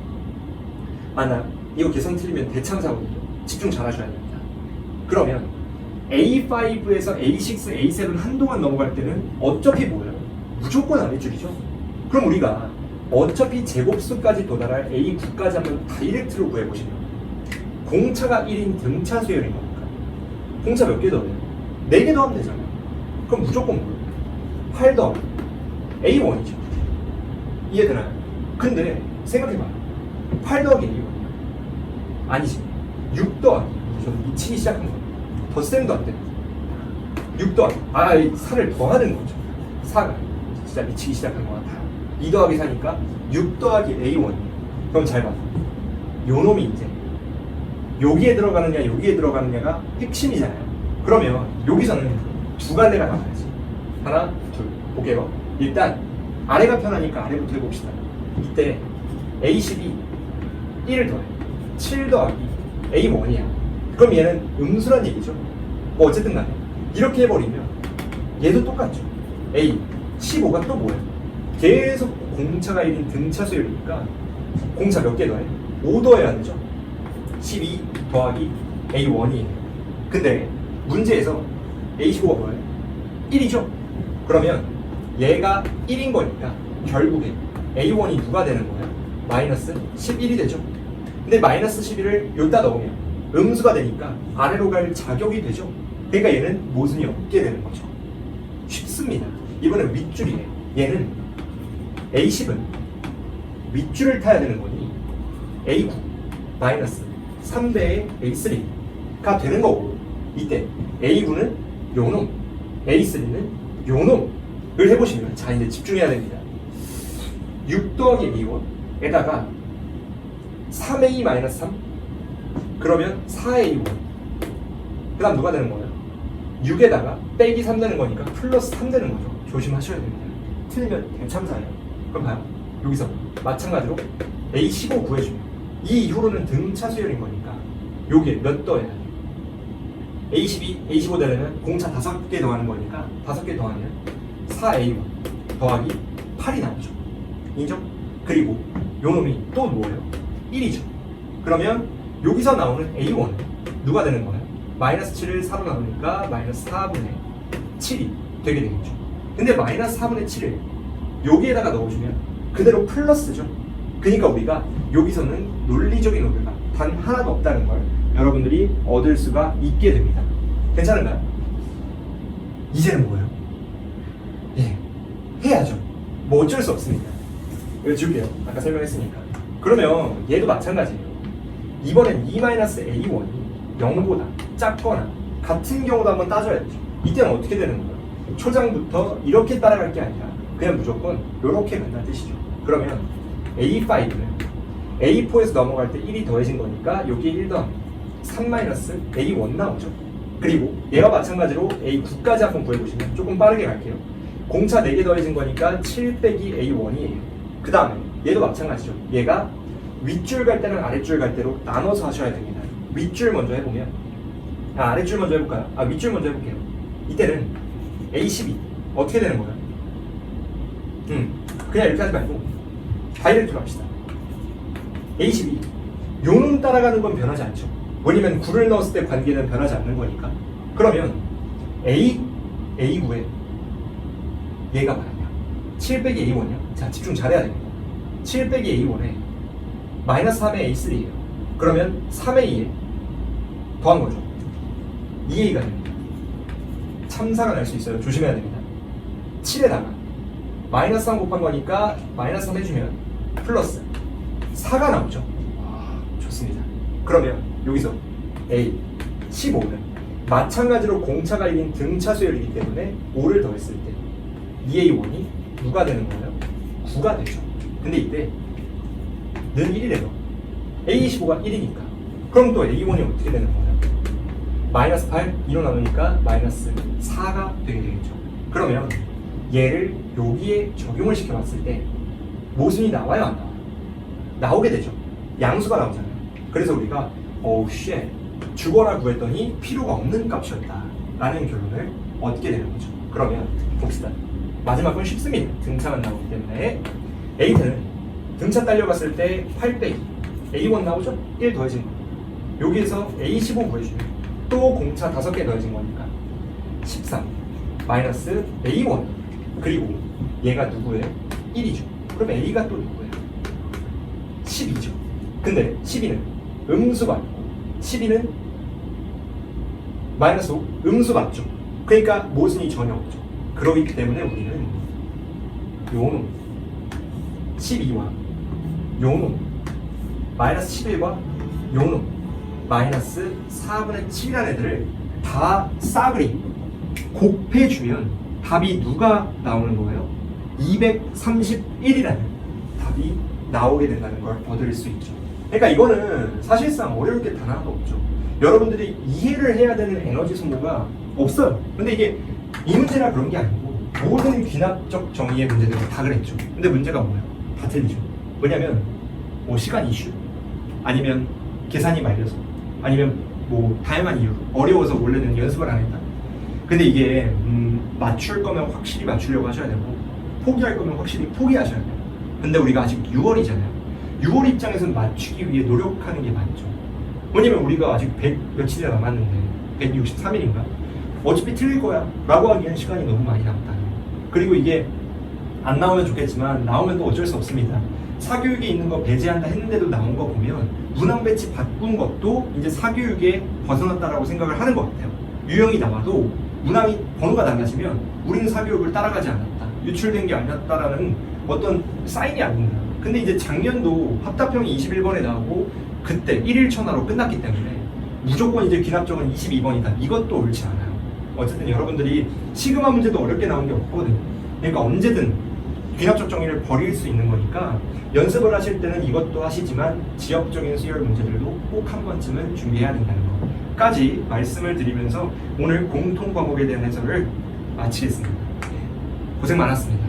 나 이거 계산 틀리면 대참사거든요. 집중 잘 하셔야 됩니다. 그러면 A5에서 A6, A7 한동안 넘어갈 때는 어차피 뭐예요? 무조건 아래줄이죠. 그럼 우리가 어차피 제곱수까지 도달할 A9까지 한번 다이렉트로 구해보시면 공차가 1인 등차 수열인 거니까 공차 몇 개 더해요? 4개 더하면 되잖아요. 그럼 무조건 뭐예요? 8 더하기 A1이죠. 이해되나요? 근데 생각해봐요. 8 더하기 A1이요? 아니지. 6 더하기, 저는 미치기 시작한 거예요. 덧셈도 안 됩니다. 6 더하기, 4를 더하는 거죠. 4가 진짜 미치기 시작한 것 같아요. 2 더하기 4니까 6 더하기 A1이에요. 그럼 잘 봐. 요 놈이 이제 여기에 들어가느냐 여기에 들어가느냐가 핵심이잖아요. 그러면 여기서는 두 갈래가 나와야지. 하나, 둘. 볼게요. 일단 아래가 편하니까 아래부터 해봅시다. 이때 A12 1을 더해 7 더하기 A1이야. 그럼 얘는 음수란 얘기죠. 뭐 어쨌든 간에 이렇게 해버리면 얘도 똑같죠. A15가 또 뭐예요? 계속 공차가 1인 등차 수열이니까 공차 몇 개 더해? 5 더해야 되죠. 12 더하기 A1이에요. 근데 문제에서 A15가 뭐예요? 1이죠. 그러면 얘가 1인 거니까 결국에 A1이 누가 되는 거야? 마이너스 11이 되죠. 근데 마이너스 11을 여기다 넣으면 음수가 되니까 아래로 갈 자격이 되죠. 그러니까 얘는 모순이 없게 되는 거죠. 쉽습니다. 이번엔 윗줄이에요. 얘는 A10은 윗줄을 타야 되는 거니 A9 마이너스 3배의 A3가 되는 거고, 이때 A9는 요놈, A3는 요놈을 해보시면, 자 이제 집중해야 됩니다. 6 더하기 A1에다가 3A 마이너스 3 그러면 4A1 그 다음 누가 되는 거예요? 6에다가 빼기 3 되는 거니까 플러스 3 되는 거죠. 조심하셔야 됩니다. 틀리면 대참사예요. 그럼 봐요. 여기서 마찬가지로 A15 구해주면 이 이후로는 등차 수열인 거니까 여기에 몇 더해야 돼요? A12, A15 되려면 공차 5개 더하는 거니까 5개 더하면 4A1 더하기 8이 나오죠. 인정? 그리고 요 놈이 또 뭐예요? 1이죠. 그러면 여기서 나오는 A1은 누가 되는 거예요? 마이너스 7을 4로 나누니까 마이너스 4분의 7이 되게 되겠죠. 근데 마이너스 4분의 7을 여기에다가 넣어주면 그대로 플러스죠. 그러니까 우리가 여기서는 논리적인 오류가 단 하나도 없다는 걸 여러분들이 얻을 수가 있게 됩니다. 괜찮은가요? 이제는 뭐예요? 예, 해야죠. 뭐 어쩔 수 없습니다. 이거 줄게요. 아까 설명했으니까. 그러면 얘도 마찬가지예요. 이번엔 E-A1이 0보다 작거나 같은 경우도 한번 따져야 되죠. 이때는 어떻게 되는 거예요? 초장부터 이렇게 따라갈 게 아니라 그냥 무조건 이렇게 간다는 뜻이죠. 그러면 A5는 A4에서 넘어갈 때 1이 더해진 거니까 여기에 1 더하면 3-A1 나오죠. 그리고 얘가 마찬가지로 A9까지 한번 구해보시면 조금 빠르게 갈게요. 공차 4개 더해진 거니까 7 빼기 A1이에요. 그 다음에 얘도 마찬가지죠. 얘가 윗줄 갈 때는 아랫줄 갈 때로 나눠서 하셔야 됩니다. 윗줄 먼저 해보면, 아랫줄 먼저 해볼까요? 윗줄 먼저 해볼게요. 이때는 A12 어떻게 되는 거예요? 그냥 이렇게 하지 말고 다이렉트로 합시다. A12 요놈 따라가는 건 변하지 않죠. 왜냐면 9를 넣었을 때 관계는 변하지 않는 거니까. 그러면 A9에 얘가 뭐냐? 7 빼기 A1이야. 자, 집중 잘해야 됩니다. 7 빼기 A1에 마이너스 3의 A3예요. 그러면 3의 2에 더한 거죠. 2A가 됩니다. 참사가 날 수 있어요. 조심해야 됩니다. 7에다가 마이너스 3 곱한 거니까 마이너스 3 해주면 플러스 4가 나오죠. 좋습니다. 그러면 여기서 A 15는 마찬가지로 공차가 이긴 등차 수열이기 때문에 5를 더했을 때 2A1이 누가 되는 거예요? 9가 되죠. 근데 이때 는 1이래요. A25가 1이니까. 그럼 또 A1이 어떻게 되는 거예요? 마이너스 8, 2로 나누니까 마이너스 4가 되게 되겠죠. 그러면 얘를 여기에 적용을 시켜봤을 때 모순이 나와요, 안 나와요? 나오게 되죠. 양수가 나오잖아요. 그래서 우리가 쉣, 주거나 구했더니 필요가 없는 값이었다 라는 결론을 얻게 되는 거죠. 그러면 봅시다. 마지막 건 쉽습니다. 등차만 나오기 때문에 A10은 등차 딸려갔을 때 8 빼기 A1 나오죠? 1 더해진 거. 여기에서 A15 구해주면 또 공차 5개 더해진 거니까 13 마이너스 A1 그리고 얘가 누구예요? 1이죠. 그럼 A가 또 누구예요? 12죠. 근데 12는 음수 맞고 12는 마이너스 5 음수 맞죠. 그러니까 모순이 전혀 없죠. 그러기 때문에 우리는 요놈 12와 요놈 마이너스 11과 요놈 마이너스 4분의 7이라는 애들을 다 싸그리 곱해주면 답이 누가 나오는 거예요? 231이라는 답이 나오게 된다는 걸 얻을 수 있죠. 그러니까 이거는 사실상 어려울 게 단 하나도 없죠. 여러분들이 이해를 해야 되는 에너지 소모가 없어요. 근데 이게 이 문제나 그런 게 아니고 모든 귀납적 정의의 문제들은 다 그랬죠. 근데 문제가 뭐예요? 다 틀리죠. 왜냐면 뭐 시간 이슈 아니면 계산이 말려서 아니면 뭐 다양한 이유로 어려워서 원래는 연습을 안 했다. 근데 이게 맞출 거면 확실히 맞추려고 하셔야 되고 포기할 거면 확실히 포기하셔야 돼요. 근데 우리가 아직 6월이잖아요. 6월 입장에서는 맞추기 위해 노력하는 게 맞죠. 왜냐면 우리가 아직 100 며칠이 남았는데 163일인가? 어차피 틀릴 거야 라고 하기엔 시간이 너무 많이 남았다는 거예요. 그리고 이게 안 나오면 좋겠지만 나오면 또 어쩔 수 없습니다. 사교육에 있는 거 배제한다 했는데도 나온 거 보면 문항 배치 바꾼 것도 이제 사교육에 벗어났다라고 생각을 하는 것 같아요. 유형이 나와도 문항이 번호가 달라지면 우리는 사교육을 따라가지 않았다, 유출된 게 아니었다라는 어떤 사인이 아닌가. 근데 이제 작년도 합답형이 21번에 나오고 그때 1일 천하로 끝났기 때문에 무조건 이제 귀납적은 22번이다. 이것도 옳지 않아요. 어쨌든 여러분들이 시그마 문제도 어렵게 나온 게 없거든요. 그러니까 언제든 귀납적 정의를 버릴 수 있는 거니까 연습을 하실 때는 이것도 하시지만 지역적인 수열 문제들도 꼭 한 번쯤은 준비해야 된다는 것까지 말씀을 드리면서 오늘 공통 과목에 대한 해설을 마치겠습니다. 고생 많았습니다.